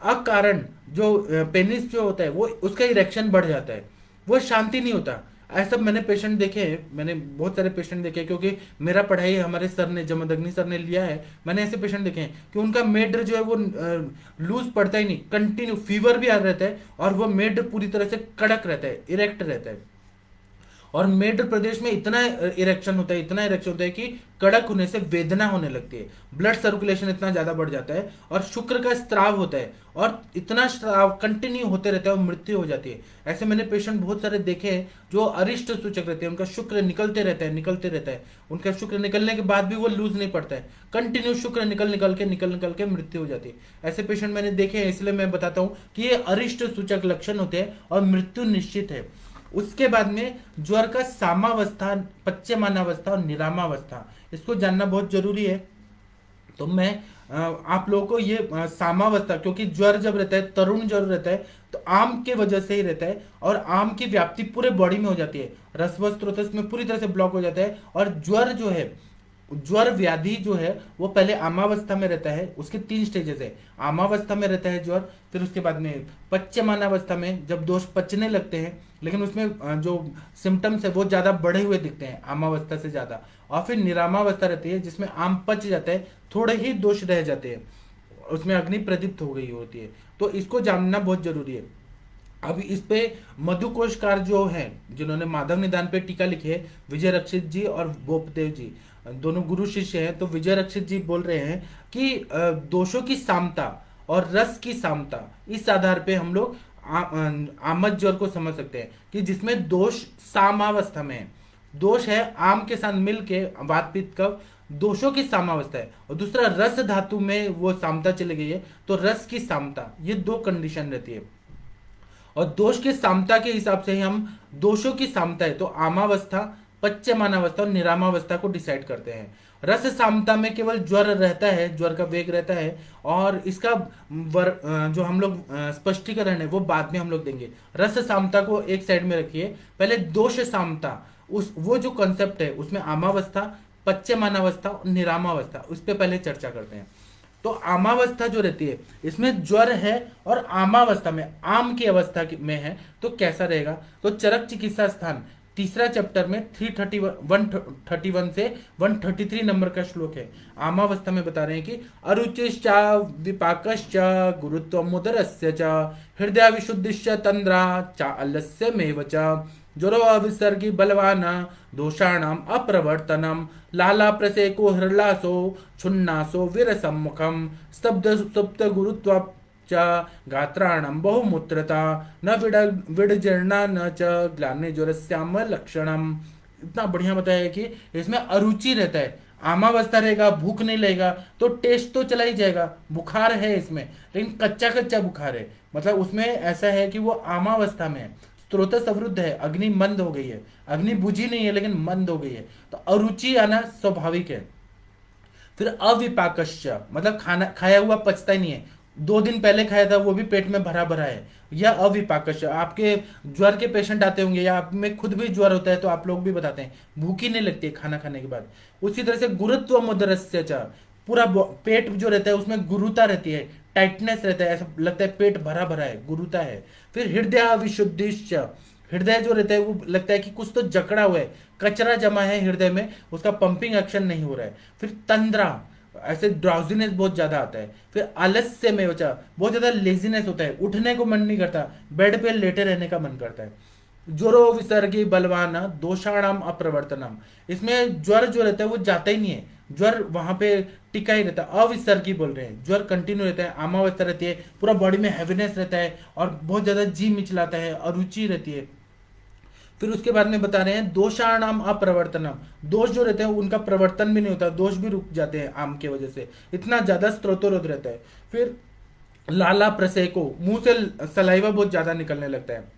अकारण जो पेनिस जो होता है वो उसका इरेक्शन बढ़ जाता है, वो शांति नहीं होता। ऐसा मैंने पेशेंट देखे हैं, मैंने बहुत सारे पेशेंट देखे हैं, क्योंकि मेरा पढ़ाई हमारे सर ने जमदग्नि सर ने लिया है। मैंने ऐसे पेशेंट देखे हैं कि उनका मेड जो है वो लूज पड़ता ही नहीं, कंटिन्यू फीवर भी आ रहता है और वो मेड पूरी तरह से कड़क रहता है, इरेक्ट रहता है। और मध्य प्रदेश में इतना इरेक्शन होता है, इतना इरेक्शन होता है कि कड़क होने से वेदना होने लगती है, ब्लड सर्कुलेशन इतना ज्यादा बढ़ जाता है, और शुक्र का स्त्राव होता है, और इतना स्त्राव कंटिन्यू होते रहता है और मृत्यु हो जाती है। ऐसे मैंने पेशेंट बहुत सारे देखे हैं जो अरिष्ट सूचक रहते हैं, उनका शुक्र निकलते रहता है, निकलते रहता है, उनका शुक्र निकलने के बाद भी वो लूज नहीं पड़ता है, कंटिन्यू शुक्र निकल के मृत्यु हो जाती है। ऐसे पेशेंट मैंने देखे हैं, इसलिए मैं बताता हूँ कि ये अरिष्ट सूचक लक्षण होते हैं और मृत्यु निश्चित है। उसके बाद में ज्वर का सामावस्था, पच्यमानावस्था और निरामावस्था, इसको जानना बहुत जरूरी है। तो मैं आप लोगों को ये सामावस्था, क्योंकि ज्वर जब रहता है, तरुण ज्वर रहता है, तो आम के वजह से ही रहता है, और आम की व्याप्ति पूरे बॉडी में हो जाती है, रसवस स्रोतस में पूरी तरह से ब्लॉक हो जाता है। और ज्वर जो है, ज्वर व्याधि जो है वो पहले आमावस्था में रहता है, उसके 3 स्टेजेस है। आमावस्था में रहता है ज्वर, फिर उसके बाद में पच्यमानावस्था में जब दोष पचने लगते हैं, लेकिन उसमें जो सिम्टम्स है वो ज्यादा बढ़े हुए दिखते हैं आमावस्था से ज्यादा, और फिर निरामावस्था रहती है जिसमें आम पच जाता है, थोड़े ही दोष रह जाते हैं, उसमें अग्नि प्रदीप्त हो गई होती है। तो इसको जानना बहुत जरूरी है। अब इस पे मधुकोशकार जो है, जिन्होंने माधव निदान पे टीका लिखी है, विजय रक्षित जी और बोपदेव जी, दोनों गुरु शिष्य हैं। तो विजय रक्षित जी बोल रहे हैं कि दोषों की सामता और रस की सामता, इस आधार पे हम लोग आमद ज्वर को समझ सकते हैं कि जिसमें दोष सामावस्था में है, दोष है आम के साथ मिल के वात पित्त कफ, दोषों की सामावस्था है, और दूसरा रस धातु में वो सामता चली गई है, तो रस की सामता, ये 2 कंडीशन रहती है। और दोष के सामता के हिसाब से ही हम दोषों की सामता है तो आमावस्था, पच्यमानावस्था और निरामावस्था को डिसाइड करते हैं। रस सामता में केवल ज्वर रहता है, ज्वर का वेग रहता है, और इसका जो हम लोग स्पष्टीकरण है वो बाद में हम लोग देंगे। रस सामता को एक साइड में रखिए, पहले दोष सामता, उस वो जो कॉन्सेप्ट है उसमें आमावस्था, पच्यमानावस्था और निरामावस्था, उस पर पहले चर्चा करते हैं। तो आमावस्था जो रहती है, इसमें ज्वर है और आमावस्था में, आम की अवस्था में है, तो कैसा रहेगा। तो चरक चिकित्सा स्थान 3रा चैप्टर में 131 से 133 नंबर का श्लोक है। आमावस्था में बता रहे हैं कि अरुचिश्च विपाकश्च गुरुत्व मुदरस्य च हृदय विशुद्धिश्च तंद्रा च अलस्य मेव च ज्वरो अविसर्गी बलवान दोषाणाम अप्रवर्तनम लाला प्रसेको हृलासो छुन्नासो विरसम्मुखम स्तब्ध सुप्त गुरुत्व च गात्राणम बहुमूत्रता न विडजीर्णा न च ग्लानि ज्वरस्याम लक्षणम। इतना बढ़िया बताया है कि इसमें अरुचि रहता है, आमावस्था रहेगा, भूख नहीं लगेगा, तो टेस्ट तो चला ही जाएगा, बुखार है इसमें लेकिन कच्चा कच्चा बुखार है, मतलब उसमें ऐसा है कि वो आमावस्था में है, स्रोतस अवरुद्ध है, अग्नि मंद हो गई है, अग्नि बुझी नहीं है लेकिन मंद हो गई है, तो अरुचि आना स्वाभाविक है। फिर अविपाकश्च, मतलब खाना खाया हुआ पचता ही नहीं है, 2 दिन पहले खाया था वो भी पेट में भरा भरा है, या अविपाकश्च। आपके ज्वर के पेशेंट आते होंगे, या आप में खुद भी ज्वर होता है तो आप लोग भी बताते हैं भूखी नहीं लगती है खाना खाने के बाद। उसी तरह से गुरुत्व मुदरस्य च, पूरा पेट जो रहता है उसमें गुरुता रहती है, टाइटनेस रहता है, ऐसा लगता है पेट भरा भरा है, गुरुता है। फिर हृदय विशुद्धिश्च, हृदय जो रहता है वो लगता है कि कुछ तो जकड़ा हुआ है, कचरा जमा है हृदय में, उसका पंपिंग एक्शन नहीं हो रहा है। फिर तंद्रा, ऐसे ड्राउजीनेस बहुत ज्यादा आता है। फिर आलस्य में बचा, बहुत ज्यादा लेजीनेस होता है, उठने को मन नहीं करता, बेड पे लेटे रहने का मन करता है। ज्वरो विसर्गी बलवान दोषाणाम अप्रवर्तनम, इसमें ज्वर जो रहता है वो जाता ही नहीं है, ज्वर वहां पे टिका ही रहता है, अविसर्गी बोल रहे हैं, ज्वर कंटिन्यू रहता है, आमावस्था रहती है, पूरा बॉडी में हैवीनेस रहता है, और बहुत ज्यादा जी मिचलाता है, अरुचि रहती है। फिर उसके बाद में बता रहे हैं दोषाणाम अप्रवर्तनम, दोष जो रहते हैं उनका प्रवर्तन भी नहीं होता, दोष भी रुक जाते हैं आम की वजह से, इतना ज्यादा स्त्रोतोरोध रहता है। फिर लाला प्रसेको, मुंह से सलाइवा बहुत ज्यादा निकलने लगता है।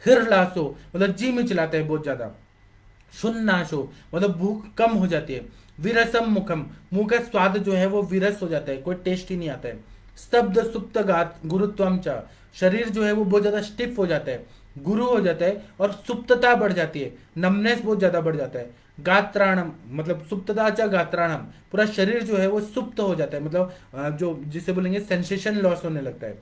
हिरलासो, मतलब जी में चिल्लाता है बहुत ज्यादा। शुन्नाशो, मतलब भूख कम हो जाती है। विरसम मुखम, मुंह का स्वाद जो है वो विरस हो जाता है, कोई टेस्ट ही नहीं आता है। स्तब्ध सुप्त गात गुरुत्वम च, शरीर जो है वो बहुत ज्यादा स्टिफ हो जाता है, गुरु हो जाता है, और सुप्तता बढ़ जाती है, नमनेस बहुत ज्यादा बढ़ जाता है। गात्राणम, मतलब सुप्तता च गात्राणम, पूरा शरीर जो है वो सुप्त हो जाता है, मतलब जो जिसे बोलेंगे सेंसेशन लॉस होने लगता है।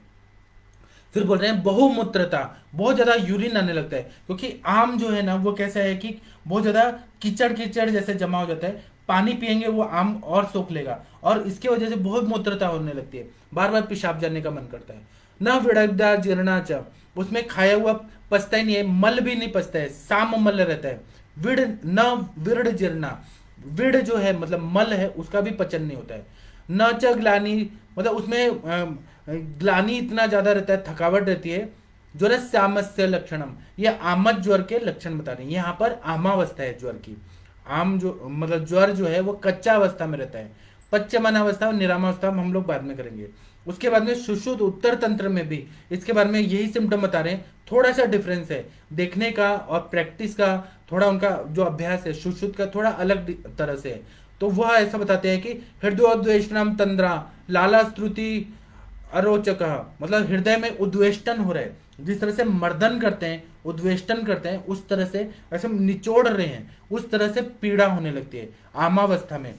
फिर बोल रहे हैं बहुमूत्रता, बहुत ज्यादा यूरिन आने लगता है, क्योंकि आम जो है ना वो कैसा है कि बहुत ज्यादा कीचड़ कीचड़ जैसे जमा हो जाता है, पानी पिएंगे वो आम और सोख लेगा, और इसके वजह से बहुत मूत्रता होने लगती है, बार बार पेशाब जाने का मन करता है। न विड़गदा जीर्णा च, उसमें खाया हुआ पचता ही नहीं है, मल भी नहीं पचता है, साम मल रहता है। विड़ न विड़ जीर्णा, विड़ जो है मतलब मल है उसका भी पचन नहीं होता है। न च ग्लानी, मतलब उसमें ग्लानी इतना ज्यादा रहता है, थकावट रहती है। ज्वर सामस्य लक्षणम, ये आमद ज्वर के लक्षण बता रहे हैं। यहाँ पर आमावस्था है ज्वर की। आम जो मतलब ज्वर जो है वो कच्चा अवस्था में रहता है। पच्यमान अवस्था और निरामावस्था हम लोग बाद में करेंगे। उसके बाद में सुश्रुत उत्तर तंत्र में भी इसके बारे में यही सिम्टम बता रहे हैं। थोड़ा सा डिफरेंस है देखने का और प्रैक्टिस का, थोड़ा उनका जो अभ्यास है सुश्रुत का थोड़ा अलग तरह से है। तो वह ऐसा बताते हैं कि हृदयोद्वेष्टनम तंद्रा लाला स्तुति अरोचक, मतलब हृदय में उद्वेष्टन हो रहा है, जिस तरह से मर्दन करते हैं उद्वेष्टन करते हैं उस तरह से, ऐसे निचोड़ रहे हैं उस तरह से पीड़ा होने लगती है आमावस्था में।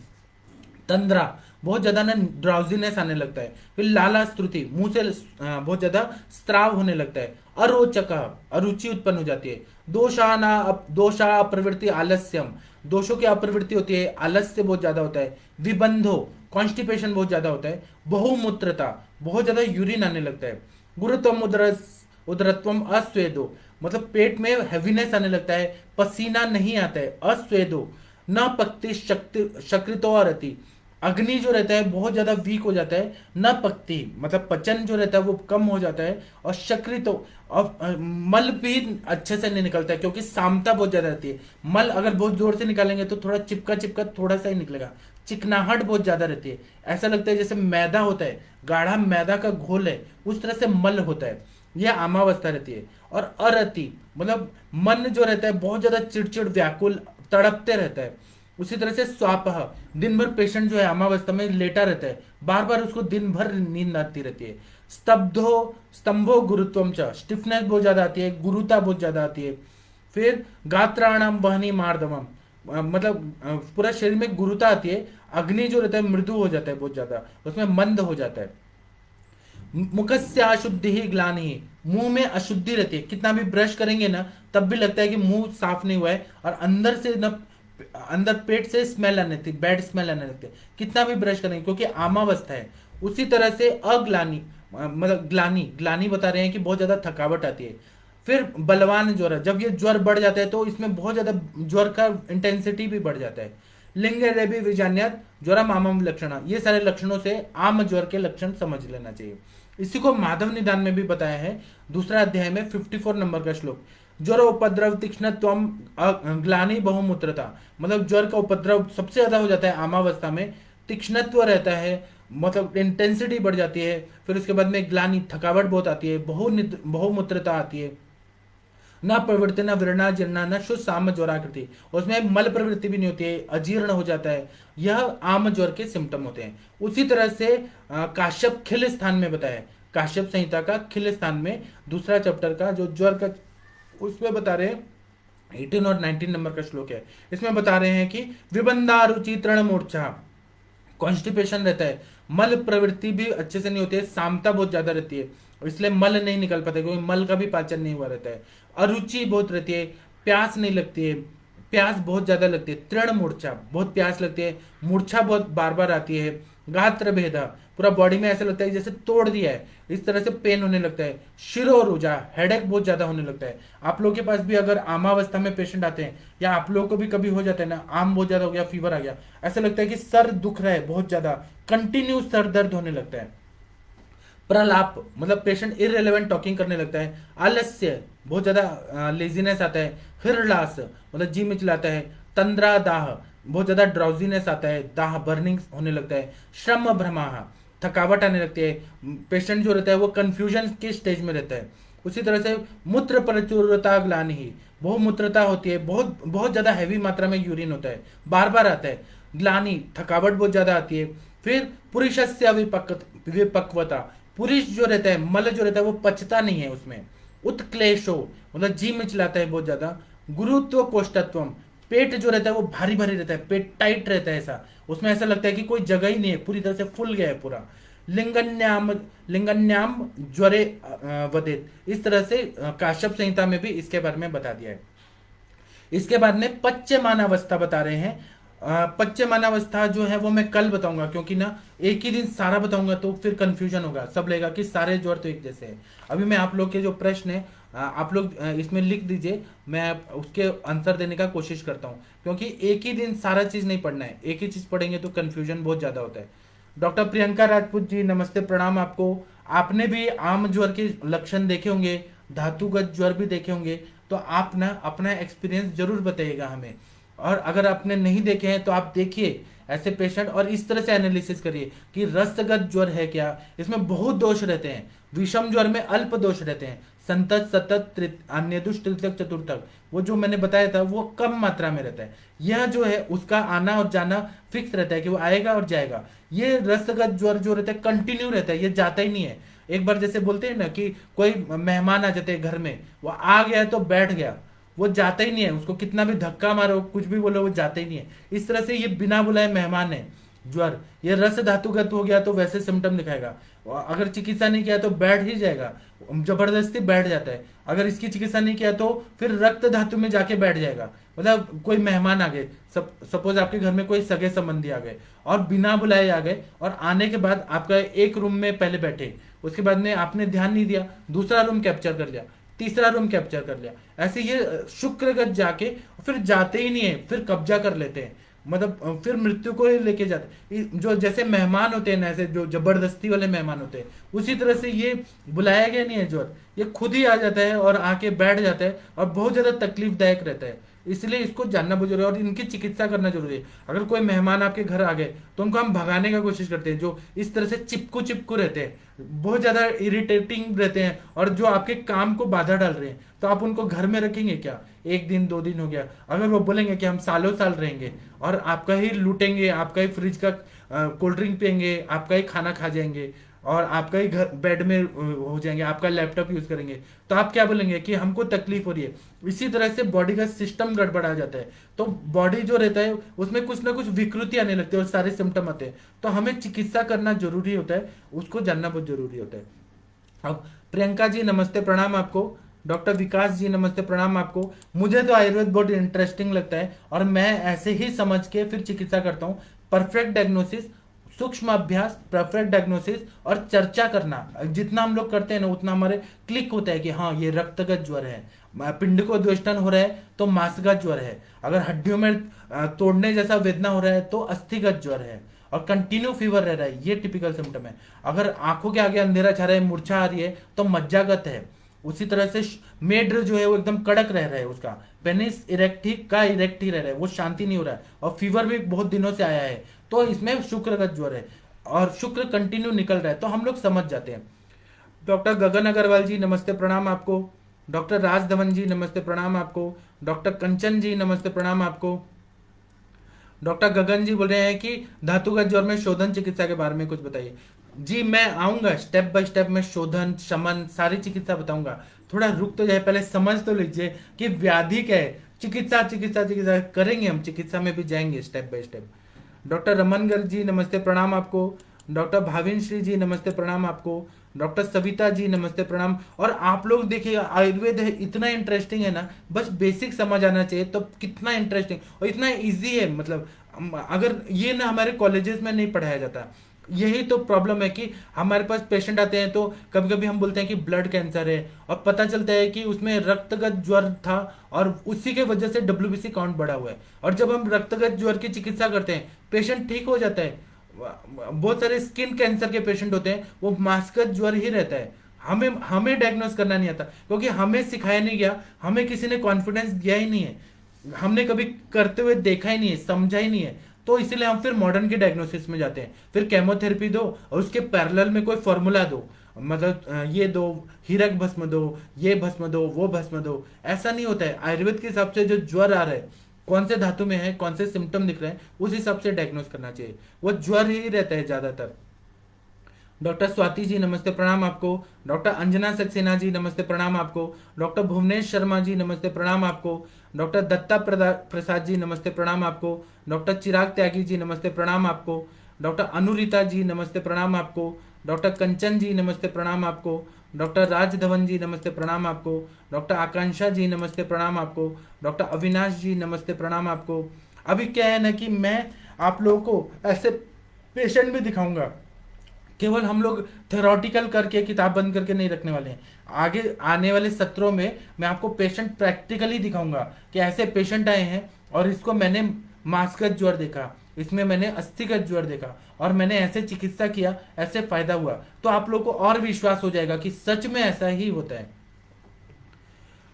तंद्रा, बहुत ज्यादा ना ड्राउजीनेस आने लगता है। फिर लाला स्तुति, मुंह से बहुत ज्यादा स्त्राव होने लगता है। अरोचक, अरुचि उत्पन्न हो जाती है। दोषा अप्रवृत्ति आलस्यम, दोषों की अप्रवृत्ति होती है, आलस्य बहुत ज्यादा होता है। विबंधो, कॉन्स्टिपेशन बहुत ज्यादा होता है। बहुमूत्रता, बहुत ज्यादा यूरिन आने लगता है। गुरुत्वम उदरत्वम अस्वेदो, मतलब पेट में हैवीनेस आने लगता है, पसीना नहीं आता है। अस्वेदो न पक्ति शक्रितो और अति, अग्नि जो रहता है बहुत ज्यादा वीक हो जाता है। न पक्ति मतलब पचन जो रहता है वो कम हो जाता है। और शक्रितो, और मल भी अच्छे से नहीं निकलता है क्योंकि सामता बहुत ज्यादा रहती है। मल अगर बहुत जोर से निकालेंगे तो थोड़ा चिपका चिपका थोड़ा सा ही निकलेगा। चिकनाहट बहुत ज्यादा रहती है, ऐसा लगता है जैसे मैदा होता है, गाढ़ा मैदा का घोल है उस तरह से मल होता है। यह आमावस्था रहती है। और अरति मतलब मन जो रहता है बहुत ज्यादा चिड़चिड़ व्याकुल तड़पते रहता है। उसी तरह से स्वापह, दिन भर पेशेंट जो है अमावस्था में लेटा रहता है, बार बार उसको दिन भर नींद आती रहती है। स्तंभो गुरुत्वम च, स्टिफनेस बहुत ज्यादा आती है, गुरुता बहुत ज्यादा आती है। फिर गात्राणाम वहनी मार्दवम, मतलब पूरा शरीर में गुरुता आती है। अग्नि जो रहता है मृदु हो जाता है बहुत ज्यादा, उसमें मंद हो जाता है। मुखस्य अशुद्धि ही ग्लानि, मुंह में अशुद्धि रहती है, कितना भी ब्रश करेंगे ना तब भी लगता है कि मुंह साफ नहीं हुआ है। और अंदर से न अंदर पेट से स्मेल आने लगती, बैड स्मेल आने लगती है कितना भी ब्रश करेंगे, क्योंकि आमावस्था है। उसी तरह से अग्लानी, मतलब ग्लानी, ग्लानी बता रहे हैं कि बहुत ज्यादा थकावट आती है। फिर बलवान ज्वर, जब ये ज्वर बढ़ जाता है तो इसमें बहुत ज्यादा ज्वर का इंटेंसिटी भी बढ़ जाता है। लिंग रेबी विजान्यत ज्वरम आमम लक्षण, ये सारे लक्षणों से आम ज्वर के लक्षण समझ लेना चाहिए। इसी को माधव निदान में भी बताया है, दूसरा अध्याय में 54 नंबर का श्लोक। ज्वर उपद्रव तीक्ष्णत्वम ग्लानि बहुमूत्रता, मतलब ज्वर का उपद्रव सबसे ज्यादा हो जाता है आमावस्था में, तीक्ष्णत्व रहता है, मतलब इंटेंसिटी बढ़ जाती है। फिर उसके बाद में ग्लानि, थकावट बहुत आती है, बहुमूत्रता आती है। न प्रवृत्ति, न विरना जीर्णा, न शुद्ध साम ज्वराकृति, उसमें मल प्रवृत्ति भी नहीं होती है, अजीर्ण हो जाता है। यह आम ज्वर के सिम्टम होते हैं। उसी तरह से काश्यप खिल स्थान में बताया, काश्यप संहिता का खिल स्थान में दूसरा चैप्टर का जो ज्वर का, उसमें बता रहे हैं 18 और 19 नंबर का श्लोक है। इसमें बता रहे हैं कि विबंधा रुचि तृण मूर्छा, कॉन्स्टिपेशन रहता है, मल प्रवृत्ति भी अच्छे से नहीं होती है, सामता बहुत ज्यादा रहती है, इसलिए मल नहीं निकल पाते क्योंकि मल का भी पाचन नहीं हुआ रहता है। अरुचि बहुत रहती है, प्यास नहीं लगती है, प्यास बहुत ज्यादा लगती है। तृण मूर्छा, बहुत प्यास लगती है, मूर्छा बहुत बार बार आती है। गात्र भेदा, पूरा बॉडी में ऐसा लगता है जैसे तोड़ दिया है, इस तरह से पेन होने लगता है। शिरोरुजा, हेडेक बहुत ज्यादा होने लगता है। आप लोगों के पास भी अगर आमावस्था में पेशेंट आते हैं, या आप लोगों को भी कभी हो जाता है ना, आम बहुत ज्यादा हो गया, फीवर आ गया, ऐसा लगता है कि सर दुख रहा है बहुत ज्यादा, कंटिन्यू सर दर्द होने लगता है। प्रलाप, मतलब पेशेंट इररिलेवेंट टॉकिंग करने लगता है। आलस्य, बहुत ज्यादा लेजीनेस आता है। हिरलास, मतलब जी मिचलाता है। तंद्रा दाह, बहुत ज्यादा ड्राउजीनेस आता है, दाह बर्निंग होने लगता है। श्रम भ्रमाह, थकावट आने लगती है, पेशेंट जो रहता है वो कंफ्यूजन के स्टेज में रहता है। उसी तरह से मूत्र प्रचुरता ग्लानि ही, बहुमूत्रता होती है, बहुत बहुत ज्यादा हैवी मात्रा में यूरिन होता है, बार बार आता है। ग्लानि, थकावट बहुत ज्यादा आती है। फिर पुरुषस्य विपक्वता, पुरुष जो रहता है, मल जो रहता है वो पचता नहीं है उसमें। उत्क्लेशो, मतलब जी मिचलाता है बहुत ज्यादा। गुरुत्व कोष्ठत्वम, पेट जो रहता है वो भारी भारी रहता है, पेट टाइट रहता है, ऐसा उसमें ऐसा लगता है कि कोई जगह ही नहीं है, पूरी तरह से फुल गया है पूरा। लिंगन्याम ज्वरे वदेत, इस तरह से काश्यप संहिता में भी इसके बारे में बता दिया है। इसके बाद में पच्यमान अवस्था बता रहे हैं। पच्यमानावस्था जो है वो मैं कल बताऊंगा, क्योंकि ना एक ही दिन सारा बताऊंगा तो फिर कंफ्यूजन होगा, सब लगेगा कि सारे ज्वर तो एक जैसे हैं। अभी मैं आप लोग के जो प्रश्न है आप लोग इसमें लिख दीजिए, मैं उसके आंसर देने का कोशिश करता हूँ, क्योंकि एक ही दिन सारा चीज नहीं पढ़ना है, एक ही चीज पढ़ेंगे तो कंफ्यूजन बहुत ज्यादा होता है। डॉक्टर प्रियंका राजपूत जी नमस्ते प्रणाम आपको। आपने भी आम ज्वर के लक्षण देखे होंगे, धातुगत ज्वर भी देखे होंगे, तो आप ना अपना एक्सपीरियंस जरूर बताइएगा हमें। और अगर आपने नहीं देखे हैं तो आप देखिए ऐसे पेशेंट और इस तरह से एनालिसिस करिए कि रसगत ज्वर है क्या। इसमें बहुत दोष रहते हैं, विषम ज्वर में अल्प दोष रहते हैं, संतत सतत अन्यदुष तृतीयक चतुर्थक वो जो मैंने बताया था वो कम मात्रा में रहता है। यह जो है उसका आना और जाना फिक्स रहता है कि वो आएगा और जाएगा। ये रसगत ज्वर जो रहता है कंटिन्यू रहता है, ये जाता ही नहीं है। एक बार जैसे बोलते हैं ना कि कोई मेहमान आ जाते हैं घर में, वो आ गया तो बैठ गया, वो जाता ही नहीं है, उसको कितना भी धक्का मारो कुछ भी बोलो वो जाता ही नहीं है। इस तरह से ये बिना बुलाए मेहमान है ज्वर। ये रस धातुगत हो गया तो वैसे सिम्टम दिखाएगा, अगर चिकित्सा नहीं किया तो बैठ ही जाएगा, जबरदस्ती बैठ जाता है। अगर इसकी चिकित्सा नहीं किया तो फिर रक्त धातु में जाके बैठ जाएगा। मतलब कोई मेहमान आ गए, सपोज आपके घर में कोई सगे संबंधी आ गए और बिना बुलाए आ गए, और आने के बाद आपका एक रूम में पहले बैठे, उसके बाद में आपने ध्यान नहीं दिया, दूसरा रूम कैप्चर कर लिया, तीसरा रूम कैप्चर कर लिया, ऐसे ये शुक्रगत जाके फिर जाते ही नहीं है, फिर कब्जा कर लेते हैं, मतलब फिर मृत्यु को ही लेके जाते। जो जैसे मेहमान होते हैं ना, ऐसे जो जबरदस्ती वाले मेहमान होते हैं, उसी तरह से ये बुलाया गया नहीं है ज्वर, ये खुद ही आ जाता है और आके बैठ जाता है और बहुत ज्यादा तकलीफदायक रहता है। इसलिए इसको जानना बहुत जरूरी है और इनकी चिकित्सा करना जरूरी है। अगर कोई मेहमान आपके घर आ गए तो उनको हम भगाने का कोशिश करते हैं, जो इस तरह से चिपकू चिपकू रहते हैं, बहुत ज्यादा इरिटेटिंग रहते हैं और जो आपके काम को बाधा डाल रहे हैं, तो आप उनको घर में रखेंगे क्या? एक दिन दो दिन हो गया, अगर वो बोलेंगे कि हम सालों साल रहेंगे और आपका ही लूटेंगे, आपका ही फ्रिज का कोल्ड ड्रिंक पियेंगे, आपका ही खाना खा जाएंगे और आपका ही घर बेड में हो जाएंगे, आपका लैपटॉप यूज करेंगे, तो आप क्या बोलेंगे कि हमको तकलीफ हो रही है। इसी तरह से बॉडी का सिस्टम गड़बड़ा जाता है, तो बॉडी जो रहता है उसमें कुछ ना कुछ विकृति आने लगती है और सारे सिम्टम आते हैं, तो हमें चिकित्सा करना जरूरी होता है, उसको जानना बहुत जरूरी होता है। अब प्रियंका जी नमस्ते प्रणाम आपको। डॉक्टर विकास जी नमस्ते प्रणाम आपको। मुझे तो आयुर्वेद बहुत इंटरेस्टिंग लगता है और मैं ऐसे ही समझ के फिर चिकित्सा करता हूँ। परफेक्ट डायग्नोसिस, सूक्ष्म अभ्यास, परफेक्ट डायग्नोसिस और चर्चा करना, जितना हम लोग करते हैं ना उतना हमारे क्लिक होता है कि हाँ ये रक्तगत ज्वर है, पिंड को द्वेष्टन हो रहा है तो मांसगत ज्वर है, अगर हड्डियों में तोड़ने जैसा वेदना हो रहा है तो अस्थिगत ज्वर है, और कंटिन्यू फीवर रह रहा है, ये टिपिकल सिम्टम है। अगर आंखों के आगे अंधेरा छा रहा है, मूर्छा आ रही है तो मज्जागत है। उसी तरह से मेड जो है वो एकदम कड़क रह रहा है, उसका पेनिस इरेक्टी का इरेक्ट ही रह रहा है, वो शांति नहीं हो रहा है और फीवर भी बहुत दिनों से आया है, तो इसमें शुक्रगत ज्वर है और शुक्र कंटिन्यू निकल रहा है, तो हम लोग समझ जाते हैं। डॉक्टर गगन अग्रवाल जी नमस्ते प्रणाम आपको। डॉक्टर राज धवन जी नमस्ते प्रणाम आपको। डॉक्टर कंचन जी नमस्ते प्रणाम आपको। डॉक्टर गगन जी बोल रहे हैं कि धातुगत ज्वर में शोधन चिकित्सा के बारे में कुछ बताइए। जी मैं आऊंगा स्टेप बाय स्टेप में, शोधन शमन सारी चिकित्सा बताऊंगा। थोड़ा रुक तो जाए, पहले समझ तो लीजिए कि व्याधि क्या है। चिकित्सा चिकित्सा चिकित्सा करेंगे, हम चिकित्सा में भी जाएंगे step by step. Doctor Raman Garg ji नमस्ते प्रणाम आपको। डॉक्टर भाविन श्री जी नमस्ते प्रणाम आपको। डॉक्टर सविता जी नमस्ते प्रणाम। और आप लोग देखिए आयुर्वेद है इतना इंटरेस्टिंग है ना, बस बेसिक समझ आना चाहिए तो कितना इंटरेस्टिंग और इतना इजी है। मतलब अगर ये ना हमारे कॉलेजेस में नहीं पढ़ाया जाता, यही तो प्रॉब्लम है कि हमारे पास पेशेंट आते हैं तो कभी कभी हम बोलते हैं कि ब्लड कैंसर है और पता चलता है कि उसमें रक्तगत ज्वर था और उसी के वजह से डब्ल्यूबीसी काउंट बढ़ा हुआ है, और जब हम रक्तगत ज्वर की चिकित्सा करते हैं पेशेंट ठीक हो जाता है। बहुत सारे स्किन कैंसर के पेशेंट होते हैं वो मास्कत ज्वर ही रहता है, हमें हमें डायग्नोस करना नहीं आता क्योंकि हमें सिखाया नहीं गया, हमें किसी ने कॉन्फिडेंस दिया ही नहीं है, हमने कभी करते हुए देखा ही नहीं है, समझा ही नहीं है, तो इसलिए हम फिर मॉडर्न के डायग्नोसिस में जाते हैं। फिर केमोथेरेपी दो और उसके पैरेलल में कोई फॉर्मूला दो, मतलब ये दो हीरक भस्म दो, ये भस्म दो, वो भस्म दो, ऐसा नहीं होता है। आयुर्वेद के हिसाब से जो ज्वर आ रहा है, कौन से धातु में है, कौन से सिम्टम दिख रहे हैं, उस हिसाब से डायग्नोस करना चाहिए। वो ज्वर ही रहता है ज्यादातर। डॉक्टर स्वाति जी नमस्ते प्रणाम आपको। डॉक्टर अंजना सक्सेना जी नमस्ते प्रणाम आपको। डॉक्टर भुवनेश शर्मा जी नमस्ते प्रणाम आपको। डॉक्टर दत्ता प्रसाद जी नमस्ते प्रणाम आपको। डॉक्टर चिराग त्यागी जी नमस्ते प्रणाम आपको। डॉक्टर अनुरिता जी नमस्ते प्रणाम आपको। डॉक्टर कंचन जी नमस्ते प्रणाम आपको। डॉक्टर राज धवन जी नमस्ते प्रणाम आपको। डॉक्टर आकांक्षा जी नमस्ते प्रणाम आपको। डॉक्टर अविनाश जी नमस्ते प्रणाम आपको। अभी क्या है ना कि मैं आप लोगों को ऐसे पेशेंट भी दिखाऊंगा, केवल हम लोग थ्योरेटिकल करके किताब बंद करके नहीं रखने वाले हैं। आगे आने वाले सत्रों में मैं आपको पेशेंट प्रैक्टिकली दिखाऊंगा कि ऐसे पेशेंट आए हैं और इसको मैंने मांसगत ज्वर देखा, इसमें मैंने अस्थिगत ज्वर देखा और मैंने ऐसे चिकित्सा किया, ऐसे फायदा हुआ, तो आप लोग को और विश्वास हो जाएगा कि सच में ऐसा ही होता है।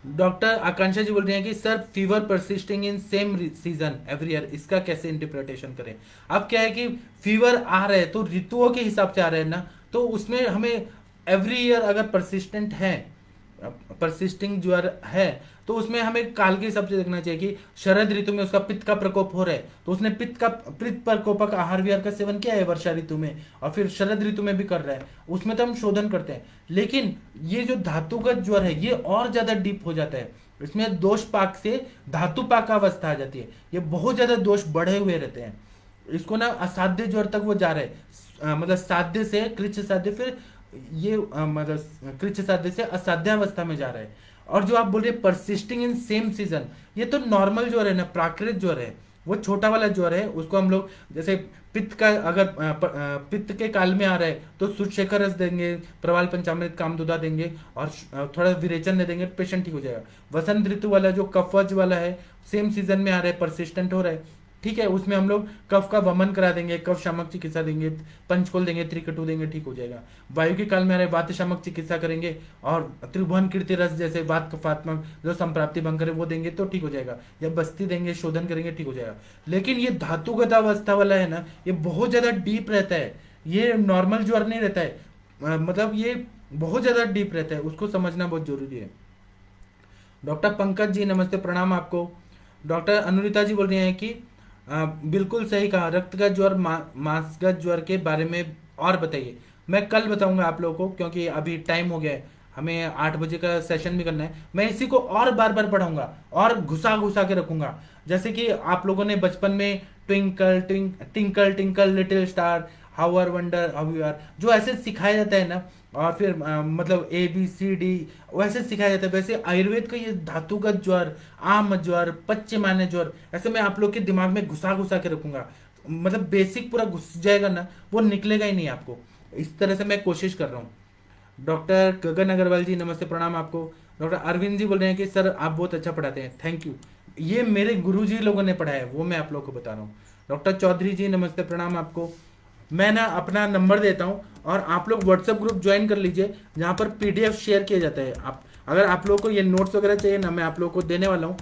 डॉक्टर आकांक्षा जी बोल रहे हैं कि sir fever persisting in same season every year, इसका कैसे इंटरप्रिटेशन करें। अब क्या है कि फीवर आ रहे हैं तो ऋतुओं के हिसाब से आ रहे हैं ना, तो उसमें हमें एवरी ईयर अगर परसिस्टेंट है, परसिस्टिंग ज्वर है, तो उसमें हमें काल के हिसाब से देखना चाहिए कि शरद ऋतु में उसका पित्त का प्रकोप हो रहा है तो उसने पित्त प्रकोपक आहार विहार का सेवन किया है वर्षा ऋतु में, और फिर शरद ऋतु में भी कर रहा है, उसमें तो हम शोधन करते हैं। लेकिन ये जो धातुगत ज्वर है ये और ज्यादा डीप हो जाता है, इसमें दोष पाक से धातु पाक अवस्था आ जाती है, ये बहुत ज्यादा दोष बढ़े हुए रहते हैं। इसको ना असाध्य ज्वर तक वो जा रहे हैं, मतलब साध्य से कृच्छ साध्य, फिर ये मतलब कृच्छ साध्य से असाध्यावस्था में जा रहा है। और जो आप बोल रहे परसिस्टिंग इन सेम सीजन, ये तो नॉर्मल ज्वर है ना, प्राकृत ज्वर है, वो छोटा वाला ज्वर है, उसको हम लोग जैसे पित्त का अगर पित्त के काल में आ रहा है तो सुशेखर रस देंगे, प्रवाल पंचामृत कामदुदा देंगे और थोड़ा विरेचन दे देंगे, पेशेंट ठीक हो जाएगा। वसंत ऋतु वाला जो कफज वाला है, सेम सीजन में आ रहा है, परसिस्टेंट हो रहा है, ठीक है, उसमें हम लोग कफ का वमन करा देंगे, कफ शामक चिकित्सा देंगे, पंचकोल देंगे, त्रिकटु देंगे, ठीक हो जाएगा। वायु के काल में आ रहे वात शामक चिकित्सा करेंगे और त्रिभुवन कीर्ति रस जैसे वात कफात्मक जो संप्राप्ति भंग करे वो देंगे तो ठीक हो जाएगा, या बस्ती देंगे, शोधन करेंगे, ठीक हो जाएगा। लेकिन ये धातुगत अवस्था वाला है ना, ये बहुत ज्यादा डीप रहता है, ये नॉर्मल ज्वर नहीं रहता है, मतलब ये बहुत ज्यादा डीप रहता है, उसको समझना बहुत जरूरी है। डॉक्टर पंकज जी नमस्ते, प्रणाम आपको। डॉक्टर अनुरिता जी बोल रहे हैं कि बिल्कुल सही कहा, रक्तगत ज्वर मांसगत ज्वर के बारे में और बताइए। मैं कल बताऊंगा आप लोगों को, क्योंकि अभी टाइम हो गया है, हमें 8 बजे का सेशन भी करना है। मैं इसी को और बार बार पढ़ाऊंगा और घुसा घुसा के रखूंगा, जैसे कि आप लोगों ने बचपन में twinkle tinkle tinkle little star, how are wonder how you are, जो ऐसे सिखाया जाता है ना, और फिर मतलब ABCD वैसे सिखाया जाता है, वैसे आयुर्वेद का ये धातुगत ज्वर, आम ज्वर, पच्यमाने ज्वर, ऐसे मैं आप लोग के दिमाग में घुसा घुसा के रखूंगा, मतलब बेसिक पूरा घुस जाएगा ना, वो निकलेगा ही नहीं आपको। इस तरह से मैं कोशिश कर रहा हूँ। डॉक्टर गगन अग्रवाल जी नमस्ते, प्रणाम आपको। डॉक्टर अरविंद जी बोल रहे हैं कि सर आप बहुत अच्छा पढ़ाते हैं, थैंक यू। ये मेरे गुरु जी लोगों ने पढ़ाया है, वो मैं आप लोग को बता रहा हूँ। डॉक्टर चौधरी जी नमस्ते, प्रणाम आपको। मैं ना अपना नंबर देता हूँ और आप लोग व्हाट्सएप ग्रुप ज्वाइन कर लीजिए, जहाँ पर PDF शेयर किया जाता है। आप अगर आप लोगों को ये नोट्स वगैरह चाहिए ना, मैं आप लोगों को देने वाला हूँ,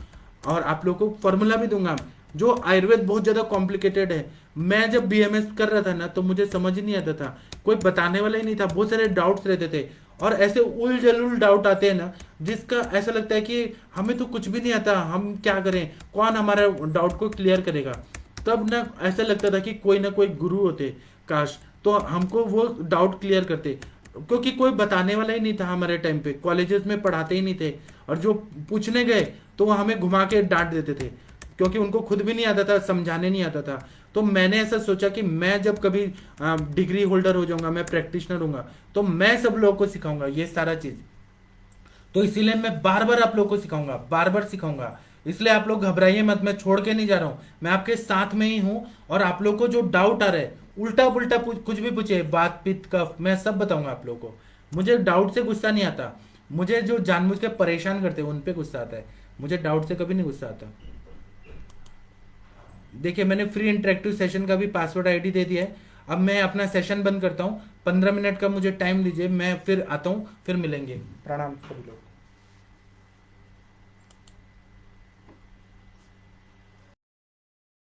और आप लोगों को फॉर्मूला भी दूंगा। जो आयुर्वेद बहुत ज़्यादा कॉम्प्लिकेटेड है, मैं जब BMS कर रहा था ना तो मुझे समझ ही नहीं आता था, कोई बताने वाला ही नहीं था, बहुत सारे डाउट्स रहते थे, और ऐसे उल जलुल डाउट आते हैं ना, जिसका ऐसा लगता है कि हमें तो कुछ भी नहीं आता, हम क्या करें, कौन हमारा डाउट को क्लियर करेगा। तब ना ऐसा लगता था कि कोई ना कोई गुरु होते काश, तो हमको वो डाउट क्लियर करते, क्योंकि कोई बताने वाला ही नहीं था हमारे टाइम पे, कॉलेजेस में पढ़ाते ही नहीं थे, और जो पूछने गए तो वो हमें घुमा के डांट देते थे, क्योंकि उनको खुद भी नहीं आता था, समझाने नहीं आता था। तो मैंने ऐसा सोचा कि मैं जब कभी डिग्री होल्डर हो जाऊंगा, मैं प्रैक्टिशनर होऊंगा, तो मैं सब लोगों को सिखाऊंगा ये सारा चीज। तो इसीलिए मैं बार बार आप लोगों को सिखाऊंगा, बार बार सिखाऊंगा, इसलिए आप लोग घबराइए मत, मैं छोड़ के नहीं जा रहा हूँ, मैं आपके साथ में ही हूँ। और आप लोग को जो डाउट आ रहा है, उल्टा पुल्टा कुछ भी पूछे, बात पित्त कफ, मैं सब बताऊंगा आप लोगों को। मुझे डाउट से गुस्सा नहीं आता, मुझे जो जानबूझ के परेशान करते हैं उन पे गुस्सा आता है, मुझे डाउट से कभी नहीं गुस्सा आता। देखिए मैंने फ्री इंटरेक्टिव सेशन का भी पासवर्ड ID दे दिया है। अब मैं अपना सेशन बंद करता हूँ, 15 मिनट का मुझे टाइम लीजिए, मैं फिर आता हूँ, फिर मिलेंगे। प्रणाम सभी लोग।